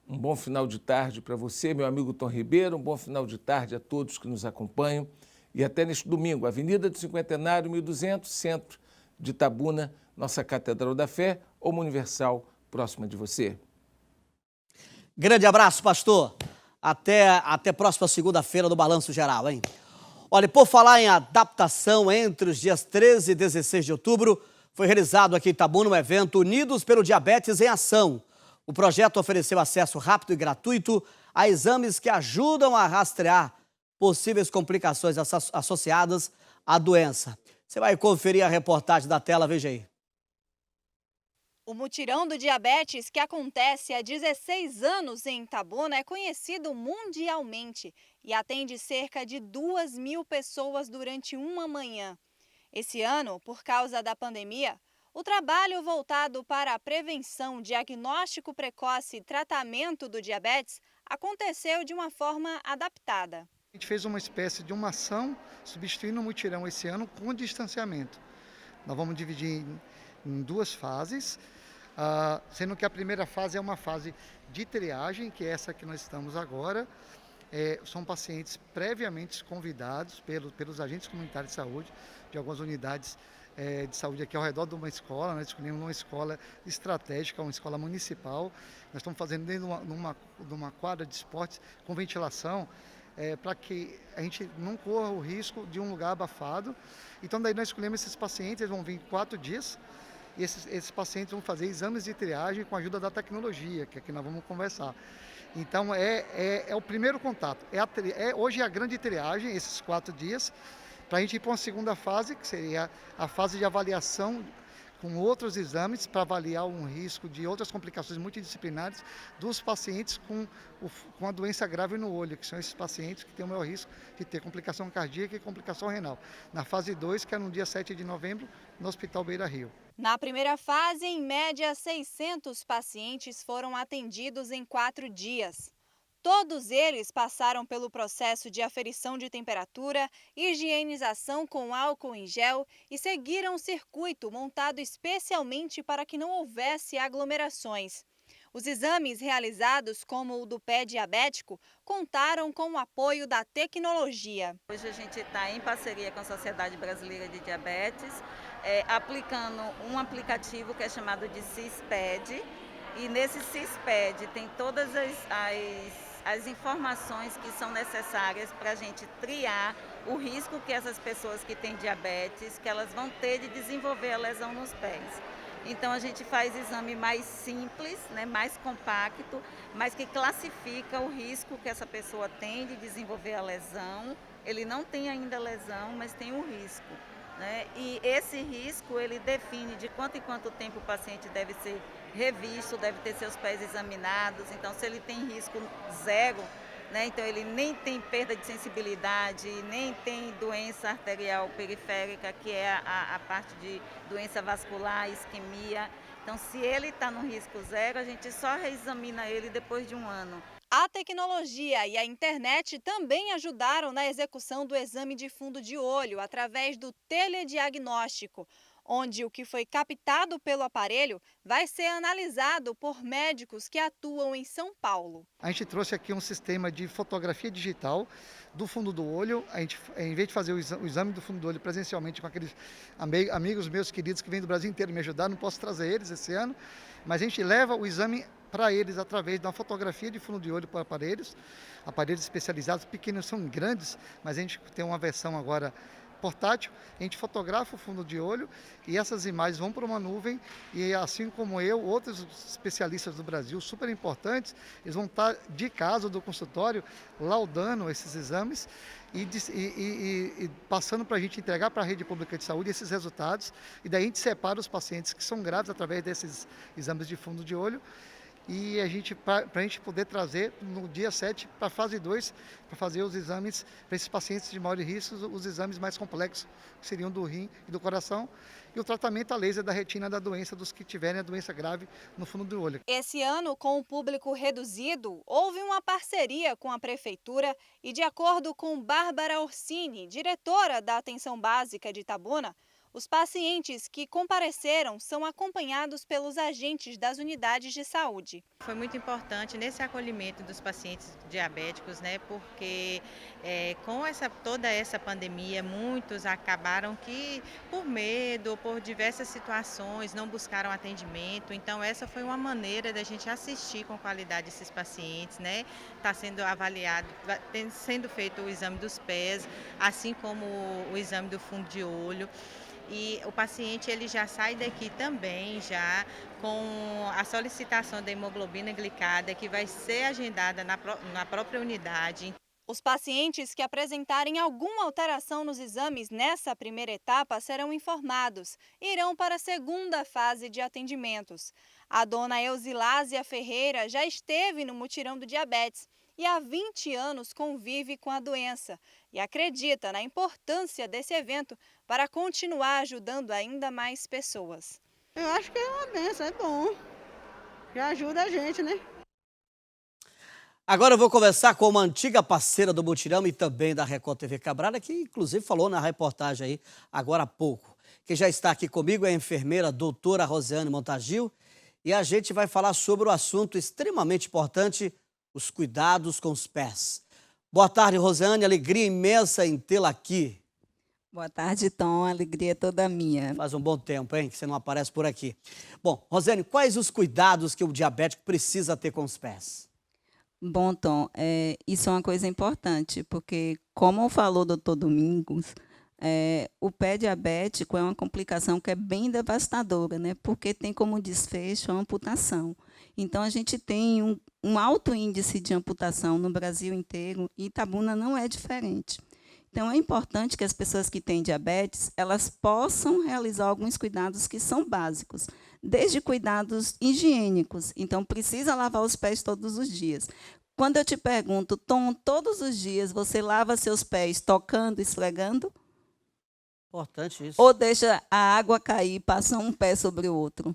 Um bom final de tarde para você, meu amigo Tom Ribeiro. Um bom final de tarde a todos que nos acompanham. E até neste domingo, Avenida do Cinquentenário, 1200, centro de Itabuna, nossa Catedral da Fé, ou uma Universal, próxima de você. Grande abraço, pastor. Até próxima segunda-feira do Balanço Geral, hein? Olha, por falar em adaptação, entre os dias 13 e 16 de outubro, foi realizado aqui em Itabuna um evento Unidos pelo Diabetes em Ação. O projeto ofereceu acesso rápido e gratuito a exames que ajudam a rastrear possíveis complicações associadas à doença. Você vai conferir a reportagem da tela, veja aí. O mutirão do diabetes, que acontece há 16 anos em Itabuna, é conhecido mundialmente e atende cerca de 2.000 pessoas durante uma manhã. Esse ano, por causa da pandemia, o trabalho voltado para a prevenção, diagnóstico precoce e tratamento do diabetes aconteceu de uma forma adaptada. A gente fez uma espécie de uma ação substituindo o mutirão esse ano com distanciamento. Nós vamos dividir em 2 fases, sendo que a primeira fase é uma fase de triagem, que é essa que nós estamos agora. São pacientes previamente convidados pelos agentes comunitários de saúde de algumas unidades de saúde aqui ao redor de uma escola. Nós escolhemos uma escola estratégica, uma escola municipal. Nós estamos fazendo dentro de uma quadra de esportes com ventilação, para que a gente não corra o risco de um lugar abafado. Então daí nós escolhemos esses pacientes, eles vão vir 4 dias, e esses pacientes vão fazer exames de triagem com a ajuda da tecnologia, que aqui nós vamos conversar. Então é o primeiro contato, hoje é a grande triagem, esses 4 dias, para a gente ir para uma segunda fase, que seria a fase de avaliação com outros exames para avaliar um risco de outras complicações multidisciplinares dos pacientes com a doença grave no olho, que são esses pacientes que têm o maior risco de ter complicação cardíaca e complicação renal. Na fase 2, que é no dia 7 de novembro, no Hospital Beira Rio. Na primeira fase, em média, 600 pacientes foram atendidos em 4 dias. Todos eles passaram pelo processo de aferição de temperatura, higienização com álcool em gel e seguiram um circuito montado especialmente para que não houvesse aglomerações. Os exames realizados, como o do pé diabético, contaram com o apoio da tecnologia. Hoje a gente está em parceria com a Sociedade Brasileira de Diabetes, aplicando um aplicativo que é chamado de CISPED. E nesse CISPED tem todas as informações que são necessárias para a gente triar o risco que essas pessoas que têm diabetes, que elas vão ter de desenvolver a lesão nos pés. Então a gente faz exame mais simples, né, mais compacto, mas que classifica o risco que essa pessoa tem de desenvolver a lesão. Ele não tem ainda lesão, mas tem o risco, né? E esse risco ele define de quanto em quanto tempo o paciente deve ser revisto, deve ter seus pés examinados. Então, se ele tem risco 0, né, então ele nem tem perda de sensibilidade, nem tem doença arterial periférica, que é a parte de doença vascular, isquemia. Então, se ele está no risco 0, a gente só reexamina ele depois de 1 ano. A tecnologia e a internet também ajudaram na execução do exame de fundo de olho através do telediagnóstico, onde o que foi captado pelo aparelho vai ser analisado por médicos que atuam em São Paulo. A gente trouxe aqui um sistema de fotografia digital do fundo do olho. A gente, em vez de fazer o exame do fundo do olho presencialmente com aqueles amigos meus queridos que vêm do Brasil inteiro me ajudar, não posso trazer eles esse ano, mas a gente leva o exame para eles através de uma fotografia de fundo de olho para aparelhos especializados, pequenos são grandes, mas a gente tem uma versão agora portátil, a gente fotografa o fundo de olho e essas imagens vão para uma nuvem e assim como eu, outros especialistas do Brasil super importantes, eles vão estar de casa do consultório laudando esses exames e passando para a gente entregar para a rede pública de saúde esses resultados e daí a gente separa os pacientes que são graves através desses exames de fundo de olho. E para a gente poder trazer no dia 7 para a fase 2, para fazer os exames para esses pacientes de maior risco, os exames mais complexos, que seriam do rim e do coração, e o tratamento a laser da retina da doença dos que tiverem a doença grave no fundo do olho. Esse ano, com o público reduzido, houve uma parceria com a Prefeitura e, de acordo com Bárbara Orsini, diretora da Atenção Básica de Itabuna, os pacientes que compareceram são acompanhados pelos agentes das unidades de saúde. Foi muito importante nesse acolhimento dos pacientes diabéticos, né? Porque com toda essa pandemia, muitos acabaram que, por medo ou por diversas situações, não buscaram atendimento. Então, essa foi uma maneira da gente assistir com qualidade esses pacientes, né? Está sendo avaliado, sendo feito o exame dos pés, assim como o exame do fundo de olho. E o paciente ele já sai daqui também já com a solicitação da hemoglobina glicada, que vai ser agendada na própria unidade. Os pacientes que apresentarem alguma alteração nos exames nessa primeira etapa serão informados e irão para a segunda fase de atendimentos. A dona Eusilásia Ferreira já esteve no mutirão do diabetes e há 20 anos convive com a doença e acredita na importância desse evento para continuar ajudando ainda mais pessoas. Eu acho que é uma benção, é bom. Já ajuda a gente, né? Agora eu vou conversar com uma antiga parceira do mutirão e também da Record TV Cabrara, que inclusive falou na reportagem aí agora há pouco. Quem já está aqui comigo é a enfermeira doutora Rosiane Montagil e a gente vai falar sobre o assunto extremamente importante, os cuidados com os pés. Boa tarde, Rosiane, alegria imensa em tê-la aqui. Boa tarde, Tom, alegria toda minha. Faz um bom tempo, hein, que você não aparece por aqui. Bom, Rosiane, quais os cuidados que o diabético precisa ter com os pés? Bom, Tom, isso é uma coisa importante, porque como falou o doutor Domingos, o pé diabético é uma complicação que é bem devastadora, né? Porque tem como desfecho a amputação. Então, a gente tem um alto índice de amputação no Brasil inteiro e Itabuna não é diferente. Então, é importante que as pessoas que têm diabetes, elas possam realizar alguns cuidados que são básicos, desde cuidados higiênicos. Então, precisa lavar os pés todos os dias. Quando eu te pergunto, Tom, todos os dias você lava seus pés tocando, esfregando? Importante isso. Ou deixa a água cair e passa um pé sobre o outro?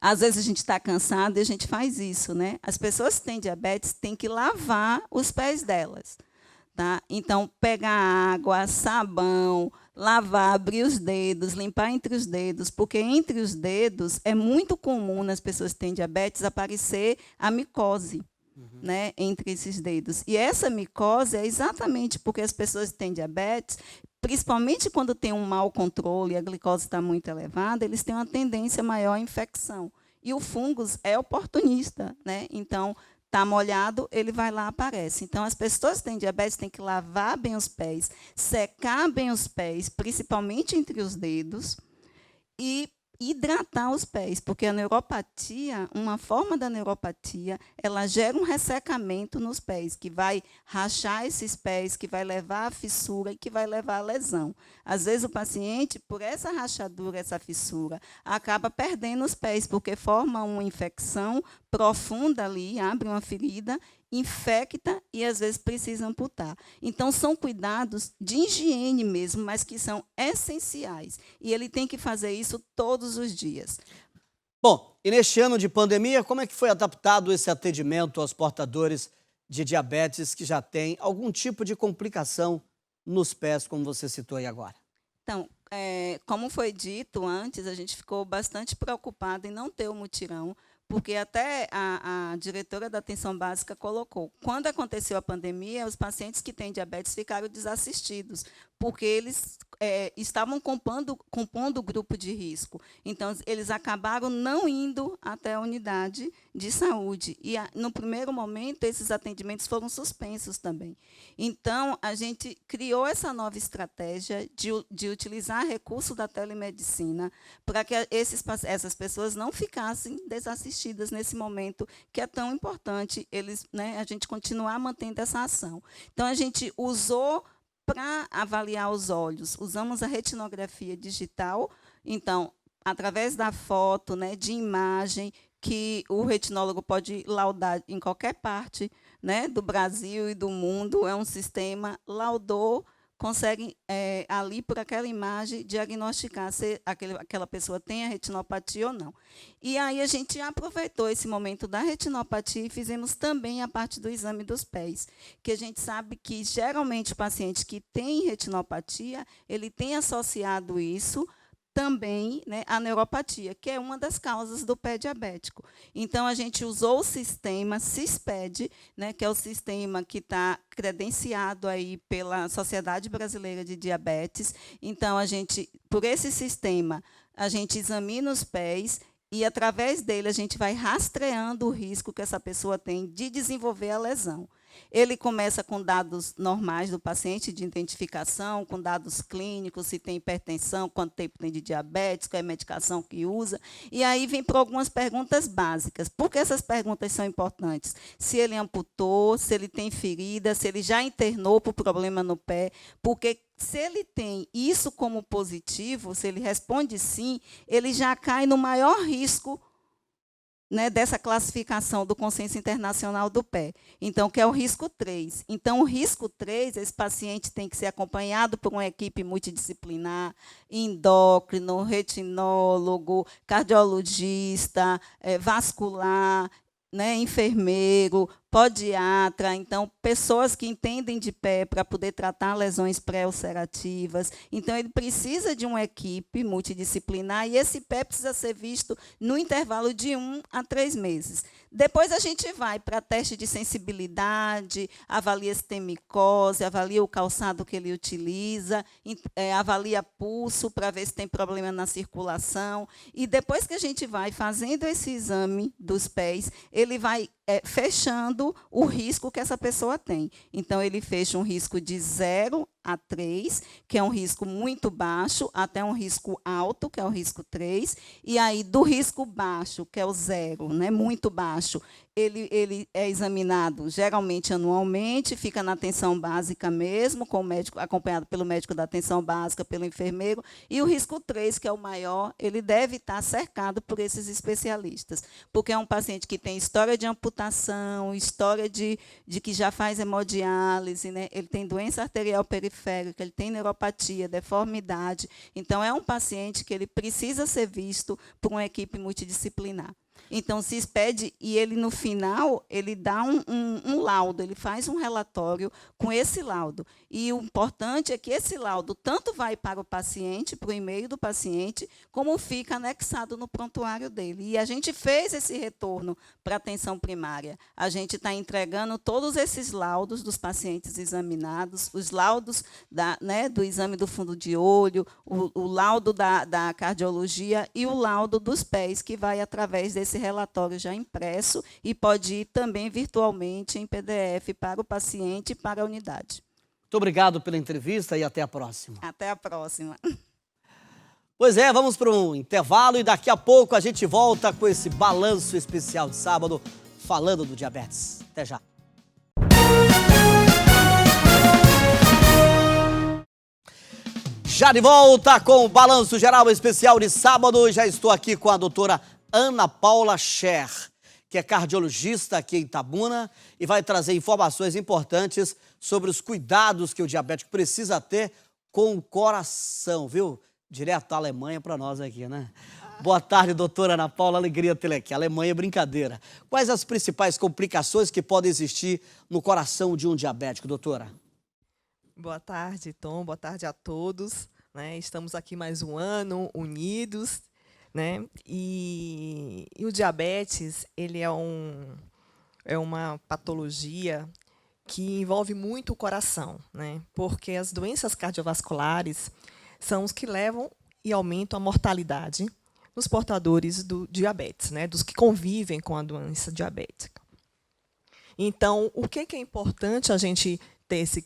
Às vezes a gente está cansado e a gente faz isso, né? As pessoas que têm diabetes têm que lavar os pés delas. Tá? Então, pegar água, sabão, lavar, abrir os dedos, limpar entre os dedos, porque entre os dedos é muito comum nas pessoas que têm diabetes aparecer a micose, né, entre esses dedos. E essa micose é exatamente porque as pessoas que têm diabetes, principalmente quando tem um mau controle e a glicose está muito elevada, eles têm uma tendência maior à infecção. E o fungos é oportunista, né? Então, está molhado, ele vai lá e aparece. Então, as pessoas que têm diabetes têm que lavar bem os pés, secar bem os pés, principalmente entre os dedos, e hidratar os pés, porque a neuropatia, uma forma da neuropatia, ela gera um ressecamento nos pés, que vai rachar esses pés, que vai levar à fissura e que vai levar à lesão. Às vezes o paciente, por essa rachadura, essa fissura, acaba perdendo os pés, porque forma uma infecção profunda ali, abre uma ferida, infecta e às vezes precisa amputar. Então, são cuidados de higiene mesmo, mas que são essenciais. E ele tem que fazer isso todos os dias. Bom, e neste ano de pandemia, como é que foi adaptado esse atendimento aos portadores de diabetes que já têm algum tipo de complicação nos pés, como você citou aí agora? Então, como foi dito antes, a gente ficou bastante preocupado em não ter o mutirão, porque até a diretora da atenção básica colocou, quando aconteceu a pandemia, os pacientes que têm diabetes ficaram desassistidos, porque eles estavam compondo o grupo de risco. Então, eles acabaram não indo até a unidade de saúde. E, no primeiro momento, esses atendimentos foram suspensos também. Então, a gente criou essa nova estratégia de utilizar recurso da telemedicina para que essas pessoas não ficassem desassistidas nesse momento que é tão importante a gente continuar mantendo essa ação. Então, a gente usou para avaliar os olhos, usamos a retinografia digital, então, através da foto, né, de imagem, que o retinólogo pode laudar em qualquer parte, né, do Brasil e do mundo, é um sistema, laudou, consegue, ali, por aquela imagem, diagnosticar se aquela pessoa tem a retinopatia ou não. E aí a gente aproveitou esse momento da retinopatia e fizemos também a parte do exame dos pés, que a gente sabe que, geralmente, o paciente que tem retinopatia, ele tem associado isso também, né, a neuropatia, que é uma das causas do pé diabético. Então, a gente usou o sistema CISPED, né, que é o sistema que está credenciado aí pela Sociedade Brasileira de Diabetes. Então, por esse sistema, a gente examina os pés e, através dele, a gente vai rastreando o risco que essa pessoa tem de desenvolver a lesão. Ele começa com dados normais do paciente, de identificação, com dados clínicos, se tem hipertensão, quanto tempo tem de diabetes, qual é a medicação que usa. E aí vem para algumas perguntas básicas. Por que essas perguntas são importantes? Se ele amputou, se ele tem ferida, se ele já internou por problema no pé. Porque se ele tem isso como positivo, se ele responde sim, ele já cai no maior risco, né, dessa classificação do Consenso Internacional do Pé. Então, que é o risco 3. Então, o risco 3, esse paciente tem que ser acompanhado por uma equipe multidisciplinar, endócrino, retinólogo, cardiologista, vascular, né, enfermeiro, podiatra, então, pessoas que entendem de pé para poder tratar lesões pré-ulcerativas. Então, ele precisa de uma equipe multidisciplinar e esse pé precisa ser visto no intervalo de 1 a 3 meses. Depois, a gente vai para teste de sensibilidade, avalia se tem micose, avalia o calçado que ele utiliza, avalia pulso para ver se tem problema na circulação. E depois que a gente vai fazendo esse exame dos pés, ele vai fechando o risco que essa pessoa tem. Então, ele fecha um risco de 0 a 3, que é um risco muito baixo, até um risco alto, que é o risco 3, e aí do risco baixo, que é o 0, né, muito baixo, ele é examinado geralmente anualmente, fica na atenção básica mesmo, com o médico, acompanhado pelo médico da atenção básica, pelo enfermeiro, e o risco 3, que é o maior, ele deve estar cercado por esses especialistas, porque é um paciente que tem história de amputação, história de que já faz hemodiálise, né? Ele tem doença arterial periférica, ele tem neuropatia, deformidade, então é um paciente que ele precisa ser visto por uma equipe multidisciplinar. Então, se expede, e ele, no final, ele dá um laudo, ele faz um relatório com esse laudo. E o importante é que esse laudo tanto vai para o paciente, para o e-mail do paciente, como fica anexado no prontuário dele. E a gente fez esse retorno para a atenção primária. A gente está entregando todos esses laudos dos pacientes examinados, os laudos do exame do fundo de olho, o laudo da cardiologia e o laudo dos pés, que vai através desse relatório já impresso e pode ir também virtualmente em PDF para o paciente e para a unidade. Muito obrigado pela entrevista e até a próxima. Até a próxima. Pois é, vamos para um intervalo e daqui a pouco a gente volta com esse balanço especial de sábado falando do diabetes. Até já. Já de volta com o balanço geral especial de sábado, já estou aqui com a doutora Ana Paula Scher, que é cardiologista aqui em Itabuna e vai trazer informações importantes sobre os cuidados que o diabético precisa ter com o coração, viu? Direto da Alemanha para nós aqui, né? Boa tarde, doutora Ana Paula, alegria tê-la aqui. Alemanha é brincadeira. Quais as principais complicações que podem existir no coração de um diabético, doutora? Boa tarde, Tom. Boa tarde a todos. Né? Estamos aqui mais um ano, unidos. Né? E o diabetes, ele é uma patologia que envolve muito o coração, né? Porque as doenças cardiovasculares são os que levam e aumentam a mortalidade nos portadores do diabetes, né? Dos que convivem com a doença diabética. Então, o que é importante a gente ter esse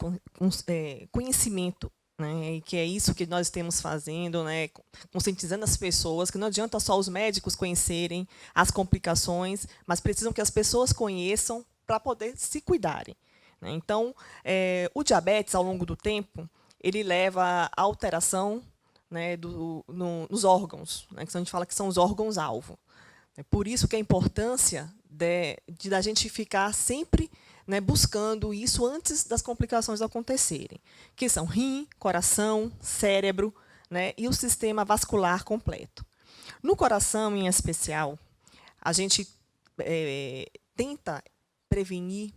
conhecimento, né, e que é isso que nós estamos fazendo, né, conscientizando as pessoas, que não adianta só os médicos conhecerem as complicações, mas precisam que as pessoas conheçam para poder se cuidarem. Né? Então, o diabetes, ao longo do tempo, ele leva à alteração, né, nos órgãos, né, que a gente fala que são os órgãos-alvo. É por isso que a importância da gente ficar sempre, né, buscando isso antes das complicações acontecerem, que são rim, coração, cérebro, né, e o sistema vascular completo. No coração, em especial, a gente tenta prevenir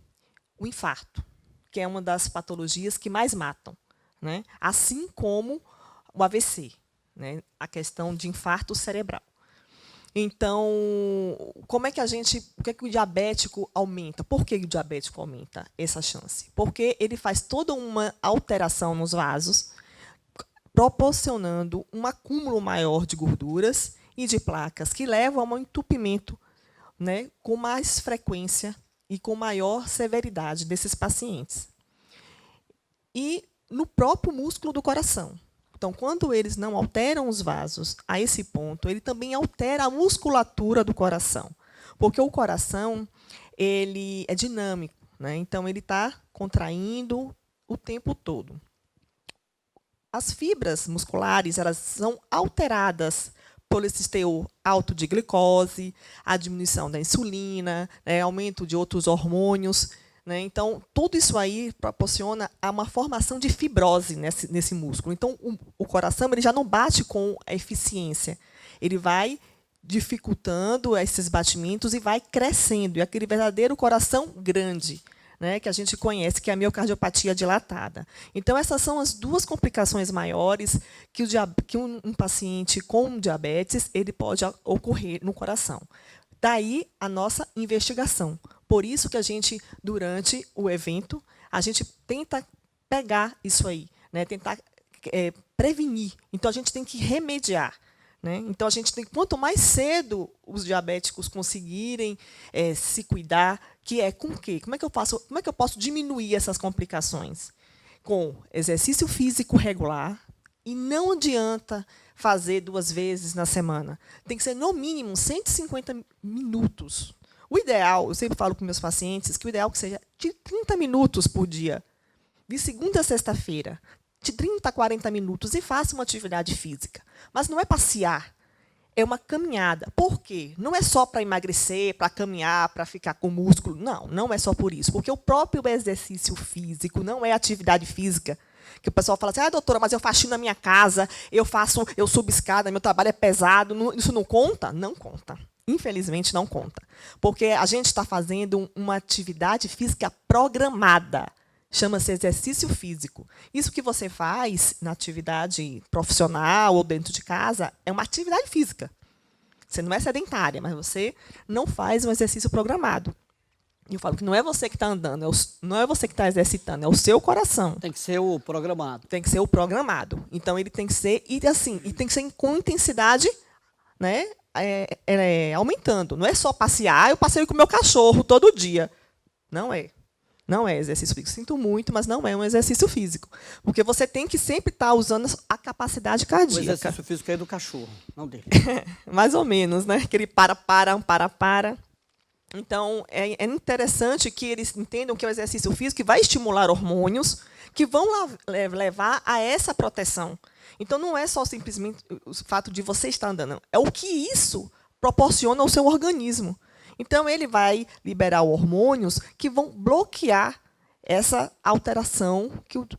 o infarto, que é uma das patologias que mais matam, né, assim como o AVC, né, a questão de infarto cerebral. Então, como é que o que é que o diabético aumenta? Por que o diabético aumenta essa chance? Porque ele faz toda uma alteração nos vasos, proporcionando um acúmulo maior de gorduras e de placas, que levam a um entupimento, né, com mais frequência e com maior severidade desses pacientes. E no próprio músculo do coração. Então, quando eles não alteram os vasos a esse ponto, ele também altera a musculatura do coração. Porque o coração, ele é dinâmico, né? Então, ele está contraindo o tempo todo. As fibras musculares, elas são alteradas por esse teor alto de glicose, a diminuição da insulina, né, aumento de outros hormônios. Né? Então, tudo isso aí proporciona uma formação de fibrose nesse músculo. Então, o coração ele já não bate com a eficiência. Ele vai dificultando esses batimentos e vai crescendo. E aquele verdadeiro coração grande, né, que a gente conhece, que é a miocardiopatia dilatada. Então, essas são as duas complicações maiores que um paciente com diabetes ele pode ocorrer no coração. Daí a nossa investigação. Por isso que a gente, durante o evento, a gente tenta pegar isso aí, né? Tentar prevenir. Então, a gente tem que remediar. Né? Então, a gente tem, quanto mais cedo os diabéticos conseguirem se cuidar, que é com o quê? Como é que eu posso diminuir essas complicações? com exercício físico regular, e não adianta fazer 2 vezes na semana. Tem que ser, no mínimo, 150 minutos. O ideal, eu sempre falo para meus pacientes, que o ideal é que seja de 30 minutos por dia, de segunda a sexta-feira, de 30 a 40 minutos, e faça uma atividade física. Mas não é passear, é uma caminhada. Por quê? Não é só para emagrecer, para caminhar, para ficar com músculo. Não, não é só por isso. Porque o próprio exercício físico não é atividade física. Que o pessoal fala assim, doutora, mas eu faxino na minha casa, eu subo escada, meu trabalho é pesado, isso não conta? Não conta. Infelizmente, não conta. Porque a gente está fazendo uma atividade física programada. Chama-se exercício físico. Isso que você faz na atividade profissional ou dentro de casa é uma atividade física. Você não é sedentária, mas você não faz um exercício programado. Eu falo que não é você que está andando, não é você que está exercitando, é o seu coração. Tem que ser o programado. Tem que ser o programado. Então, ele tem que ser, e tem que ser com intensidade, né, aumentando. Não é só passear, eu passeio com o meu cachorro todo dia. Não é. Não é exercício físico. Sinto muito, mas não é um exercício físico. Porque você tem que sempre estar usando a capacidade cardíaca. O exercício físico é do cachorro, não dele. Mais ou menos, né? Que ele para. Então, é interessante que eles entendam que é um exercício físico que vai estimular hormônios que vão levar a essa proteção. Então, não é só simplesmente o fato de você estar andando. É o que isso proporciona ao seu organismo. Então, ele vai liberar hormônios que vão bloquear essa alteração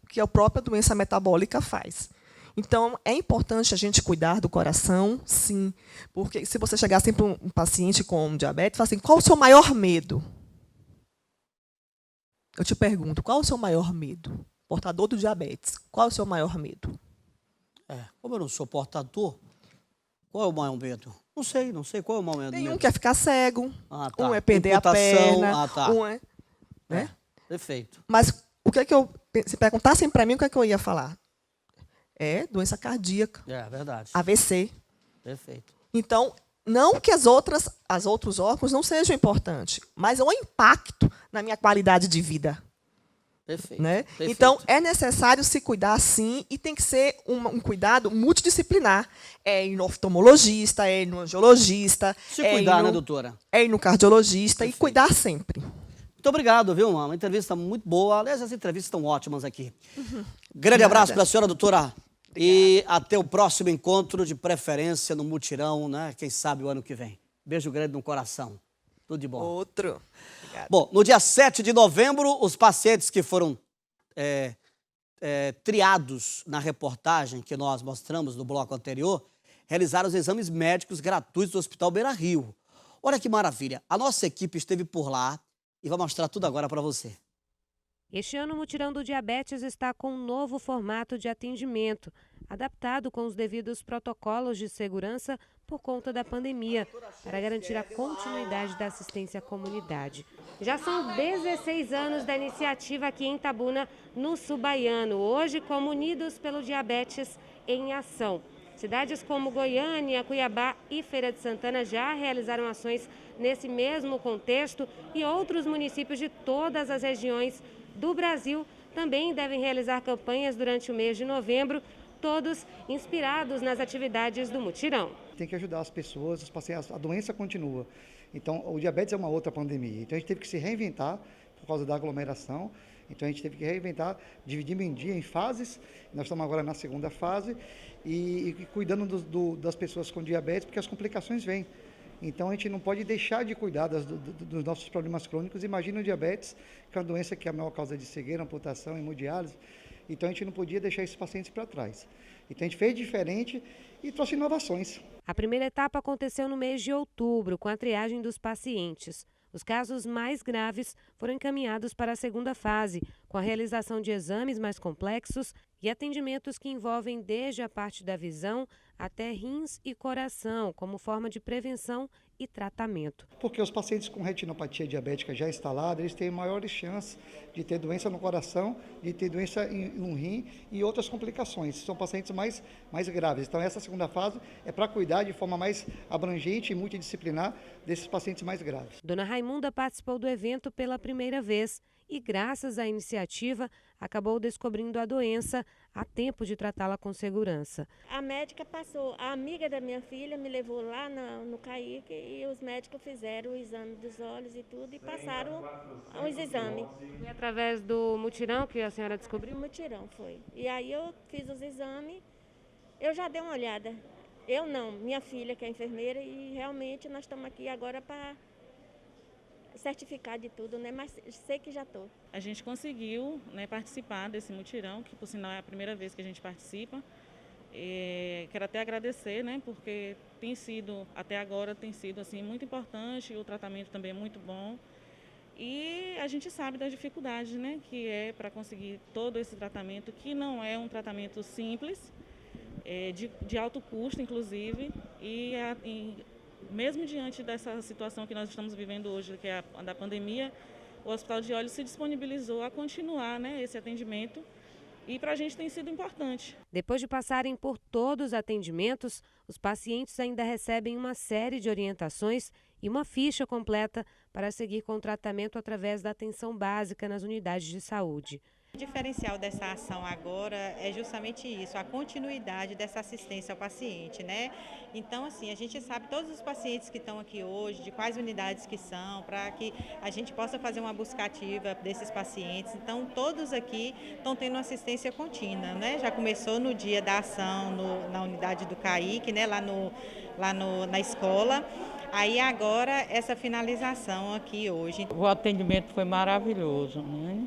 que a própria doença metabólica faz. Então, é importante a gente cuidar do coração, sim. Porque se você chegar sempre um paciente com diabetes, fala assim, qual o seu maior medo? Eu te pergunto, qual o seu maior medo? Portador do diabetes, qual o seu maior medo? Como eu não sou portador, qual é o maior medo? Não sei qual é o maior medo. Tem um que é ficar cego, tá. Um é perder a perna, um é... Né? Perfeito. Mas o que é que se perguntassem para mim, o que é que eu ia falar? É doença cardíaca. É verdade. AVC. Perfeito. Então, não que os outros órgãos não sejam importantes, mas é um impacto na minha qualidade de vida. Perfeito. Né? Perfeito. Então, é necessário se cuidar, sim, e tem que ser um cuidado multidisciplinar. É ir no oftalmologista, é ir no angiologista. Se cuidar, né, doutora? É ir no cardiologista. Perfeito. E cuidar sempre. Muito obrigado, viu? Uma entrevista muito boa. Aliás, as entrevistas estão ótimas aqui. Grande abraço para a senhora, doutora. Obrigada. E até o próximo encontro, de preferência no Mutirão, né? Quem sabe o ano que vem. Beijo grande no coração. Tudo de bom. Outro. Obrigada. Bom, no dia 7 de novembro, os pacientes que foram triados na reportagem que nós mostramos no bloco anterior, realizaram os exames médicos gratuitos do Hospital Beira Rio. Olha que maravilha. A nossa equipe esteve por lá e vai mostrar tudo agora para você. Este ano, o Mutirão do Diabetes está com um novo formato de atendimento, adaptado com os devidos protocolos de segurança por conta da pandemia, para garantir a continuidade da assistência à comunidade. Já são 16 anos da iniciativa aqui em Itabuna, no sul baiano, hoje como Unidos pelo Diabetes em Ação. Cidades como Goiânia, Cuiabá e Feira de Santana já realizaram ações nesse mesmo contexto e outros municípios de todas as regiões do Brasil também devem realizar campanhas durante o mês de novembro, todos inspirados nas atividades do Mutirão. Tem que ajudar as pessoas, os pacientes, a doença continua. Então, o diabetes é uma outra pandemia. Então, a gente teve que se reinventar por causa da aglomeração. Então, a gente teve que reinventar, dividindo em dia, em fases. Nós estamos agora na segunda fase e cuidando das pessoas com diabetes, porque as complicações vêm. Então, a gente não pode deixar de cuidar dos nossos problemas crônicos. Imagina o diabetes, que é uma doença que é a maior causa de cegueira, amputação, hemodiálise. Então, a gente não podia deixar esses pacientes para trás. Então, a gente fez diferente e trouxe inovações. A primeira etapa aconteceu no mês de outubro, com a triagem dos pacientes. Os casos mais graves foram encaminhados para a segunda fase, com a realização de exames mais complexos e atendimentos que envolvem desde a parte da visão até rins e coração, como forma de prevenção e tratamento. Porque os pacientes com retinopatia diabética já instalada, eles têm maiores chances de ter doença no coração, de ter doença no rim e outras complicações. São pacientes mais graves. Então, essa segunda fase é para cuidar de forma mais abrangente e multidisciplinar desses pacientes mais graves. Dona Raimunda participou do evento pela primeira vez e, graças à iniciativa, acabou descobrindo a doença a tempo de tratá-la com segurança. A médica passou, a amiga da minha filha me levou lá no CAIC e os médicos fizeram o exame dos olhos e tudo e passaram os exames. Foi através do mutirão que a senhora descobriu? O mutirão foi. E aí eu fiz os exames, eu já dei uma olhada. Eu não, minha filha que é enfermeira e realmente nós estamos aqui agora para certificar de tudo, né? Mas sei que já estou. A gente conseguiu, né, participar desse mutirão, que por sinal é a primeira vez que a gente participa. Quero até agradecer, né, porque até agora tem sido assim, muito importante, o tratamento também é muito bom. E a gente sabe das dificuldades, né, que é para conseguir todo esse tratamento, que não é um tratamento simples, de alto custo, inclusive, e mesmo diante dessa situação que nós estamos vivendo hoje, que é a da pandemia, o Hospital de Olhos se disponibilizou a continuar, né, esse atendimento e para a gente tem sido importante. Depois de passarem por todos os atendimentos, os pacientes ainda recebem uma série de orientações e uma ficha completa para seguir com o tratamento através da atenção básica nas unidades de saúde. O diferencial dessa ação agora é justamente isso, a continuidade dessa assistência ao paciente, né? Então, assim, a gente sabe todos os pacientes que estão aqui hoje, de quais unidades que são, para que a gente possa fazer uma busca ativa desses pacientes. Então, todos aqui estão tendo assistência contínua, né? Já começou no dia da ação na unidade do CAIC, né? Lá na escola. Aí agora essa finalização aqui hoje. O atendimento foi maravilhoso, né?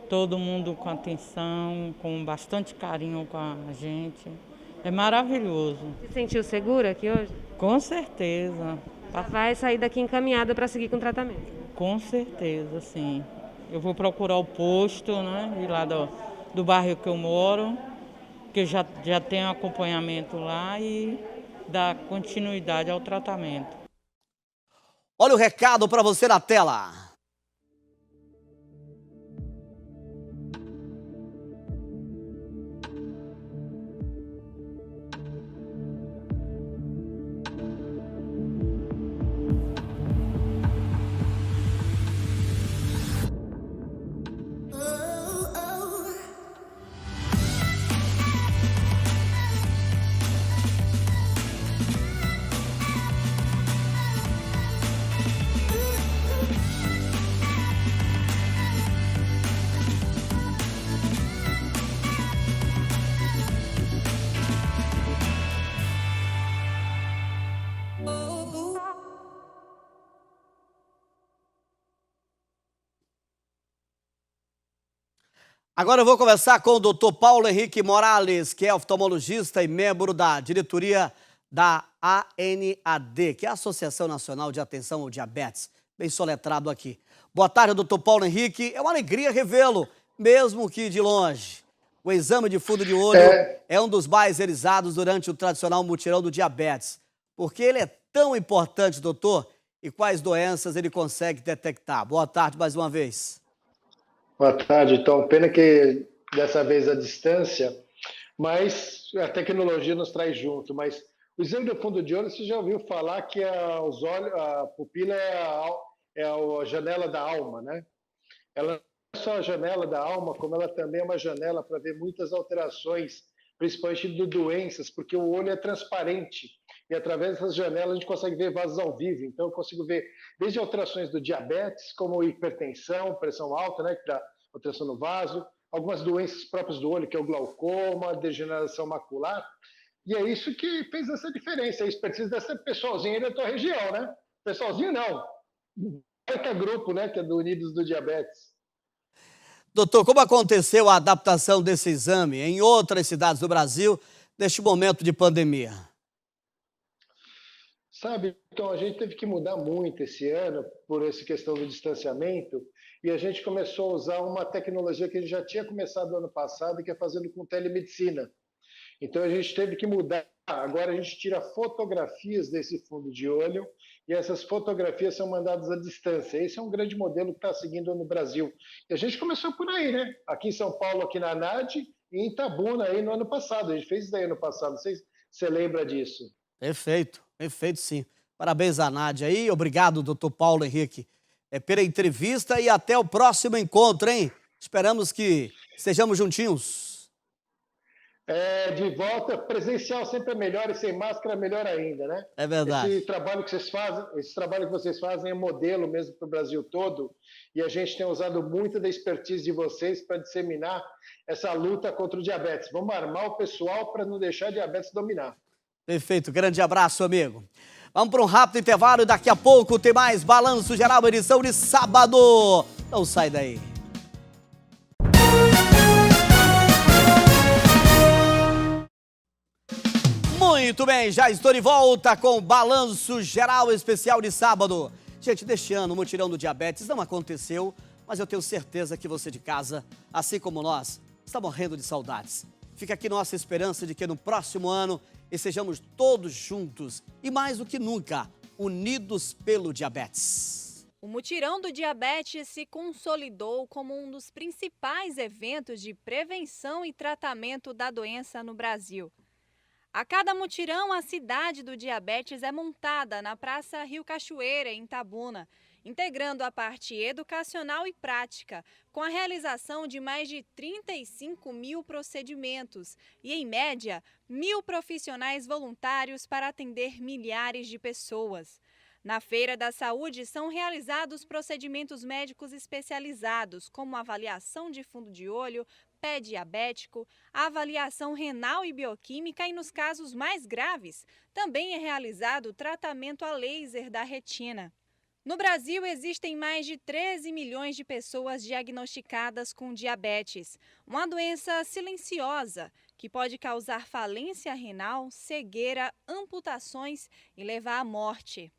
Todo mundo com atenção, com bastante carinho com a gente. É maravilhoso. Se sentiu segura aqui hoje? Com certeza. Vai sair daqui encaminhada para seguir com o tratamento? Com certeza, sim. Eu vou procurar o posto, né, de lá do bairro que eu moro, que já tem acompanhamento lá e dar continuidade ao tratamento. Olha o recado para você na tela. Agora eu vou conversar com o Dr. Paulo Henrique Morales, que é oftalmologista e membro da diretoria da ANAD, que é a Associação Nacional de Atenção ao Diabetes, bem soletrado aqui. Boa tarde, Dr. Paulo Henrique. É uma alegria revê-lo, mesmo que de longe. O exame de fundo de olho é um dos mais realizados durante o tradicional mutirão do diabetes. Por que ele é tão importante, doutor? E quais doenças ele consegue detectar? Boa tarde mais uma vez. Boa tarde, então. Pena que dessa vez a distância, mas a tecnologia nos traz junto. Mas o exame do fundo de olho, você já ouviu falar que a pupila é a janela da alma, né? Ela não é só a janela da alma, como ela também é uma janela para ver muitas alterações, principalmente de doenças, porque o olho é transparente. E através dessas janelas a gente consegue ver vasos ao vivo. Então eu consigo ver desde alterações do diabetes, como hipertensão, pressão alta, né, que dá alteração no vaso, algumas doenças próprias do olho, que é o glaucoma, degeneração macular. E é isso que fez essa diferença, a expertise dessa pessoalzinha aí da tua região, né? Pessoalzinho não, é grupo, né, que é do Unidos do Diabetes. Doutor, como aconteceu a adaptação desse exame em outras cidades do Brasil neste momento de pandemia? Sabe, então a gente teve que mudar muito esse ano por essa questão do distanciamento e a gente começou a usar uma tecnologia que a gente já tinha começado no ano passado, que é fazendo com telemedicina. Então a gente teve que mudar. Agora a gente tira fotografias desse fundo de olho e essas fotografias são mandadas à distância. Esse é um grande modelo que está seguindo no Brasil. E a gente começou por aí, né? Aqui em São Paulo, aqui na ANAD e em Itabuna aí no ano passado. A gente fez isso daí ano passado. Não sei se você lembra disso. Perfeito, perfeito sim. Parabéns à ANAD aí. Obrigado, doutor Paulo Henrique. pela entrevista e até o próximo encontro, hein? Esperamos que estejamos juntinhos. De volta, presencial sempre é melhor e sem máscara é melhor ainda, né? É verdade. Esse trabalho que vocês fazem é modelo mesmo para o Brasil todo, e a gente tem usado muito da expertise de vocês para disseminar essa luta contra o diabetes. Vamos armar o pessoal para não deixar a diabetes dominar. Perfeito, grande abraço, amigo. Vamos para um rápido intervalo e daqui a pouco tem mais Balanço Geral, edição de sábado. Não sai daí. Muito bem, já estou de volta com o Balanço Geral especial de sábado. Gente, deste ano o mutirão do diabetes não aconteceu, mas eu tenho certeza que você de casa, assim como nós, está morrendo de saudades. Fica aqui nossa esperança de que no próximo ano estejamos todos juntos e mais do que nunca, unidos pelo diabetes. O mutirão do diabetes se consolidou como um dos principais eventos de prevenção e tratamento da doença no Brasil. A cada mutirão, a cidade do diabetes é montada na Praça Rio Cachoeira, em Itabuna, integrando a parte educacional e prática, com a realização de mais de 35 mil procedimentos e, em média, 1.000 profissionais voluntários para atender milhares de pessoas. Na Feira da Saúde, são realizados procedimentos médicos especializados, como avaliação de fundo de olho, pé diabético, avaliação renal e bioquímica e, nos casos mais graves, também é realizado o tratamento a laser da retina. No Brasil, existem mais de 13 milhões de pessoas diagnosticadas com diabetes, uma doença silenciosa que pode causar falência renal, cegueira, amputações e levar à morte.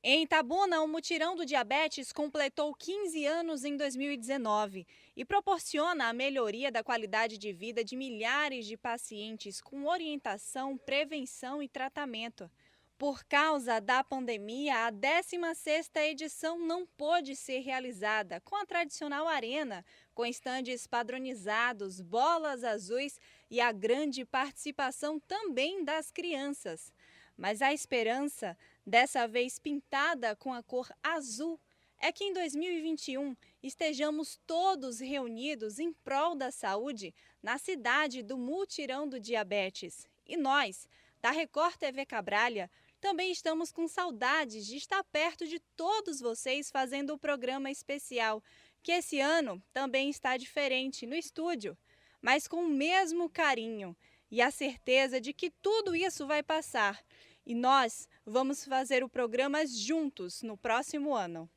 Em Itabuna, o mutirão do diabetes completou 15 anos em 2019 e proporciona a melhoria da qualidade de vida de milhares de pacientes com orientação, prevenção e tratamento. Por causa da pandemia, a 16ª edição não pôde ser realizada com a tradicional arena, com estandes padronizados, bolas azuis e a grande participação também das crianças. Mas a esperança, dessa vez pintada com a cor azul, é que em 2021 estejamos todos reunidos em prol da saúde na cidade do mutirão do diabetes. E nós, da Record TV Cabralha, também estamos com saudades de estar perto de todos vocês fazendo o programa especial, que esse ano também está diferente no estúdio, mas com o mesmo carinho e a certeza de que tudo isso vai passar. E nós vamos fazer o programa juntos no próximo ano.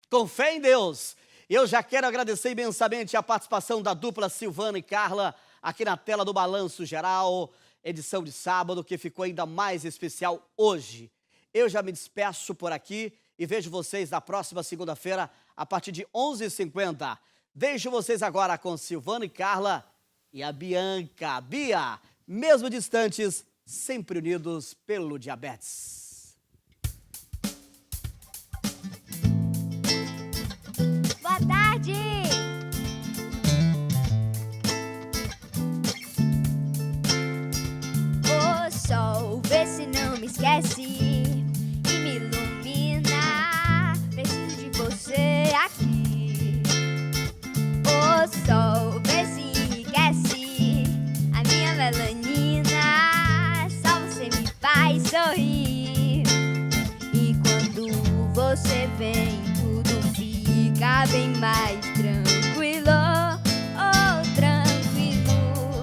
Com fé em Deus, eu já quero agradecer imensamente a participação da dupla Silvana e Carla aqui na tela do Balanço Geral, edição de sábado, que ficou ainda mais especial hoje. Eu já me despeço por aqui e vejo vocês na próxima segunda-feira, a partir de 11h50. Deixo vocês agora com Silvana e Carla e a Bianca. Bia, mesmo distantes, sempre unidos pelo diabetes. Boa tarde! O sol, vê se não me esquece e me ilumina. Preciso de você aqui. O sol, vê se enriquece a minha melanina. Faz sorrir. E quando você vem, tudo fica bem mais tranquilo. Oh, tranquilo.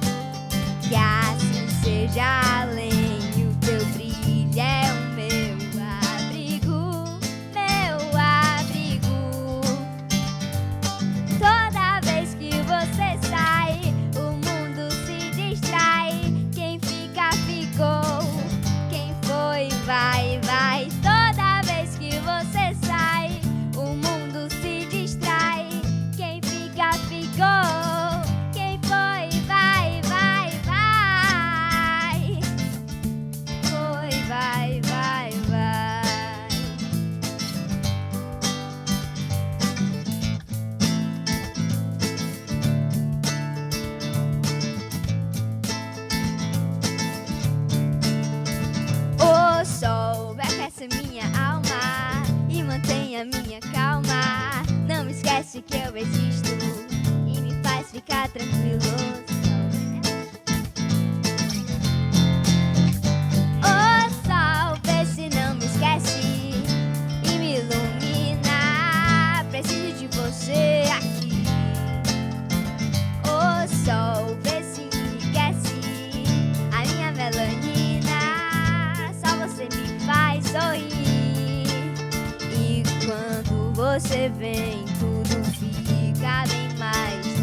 Que assim seja, além o teu brilho é o meu abrigo, meu abrigo. Toda vez que você sai, o mundo se distrai. Quem fica, ficou. Vai, vai, toda vez que você sai, o mundo se distrai. Quem fica, ficou. Quem foi, vai, vai, vai. você vem, tudo fica bem mais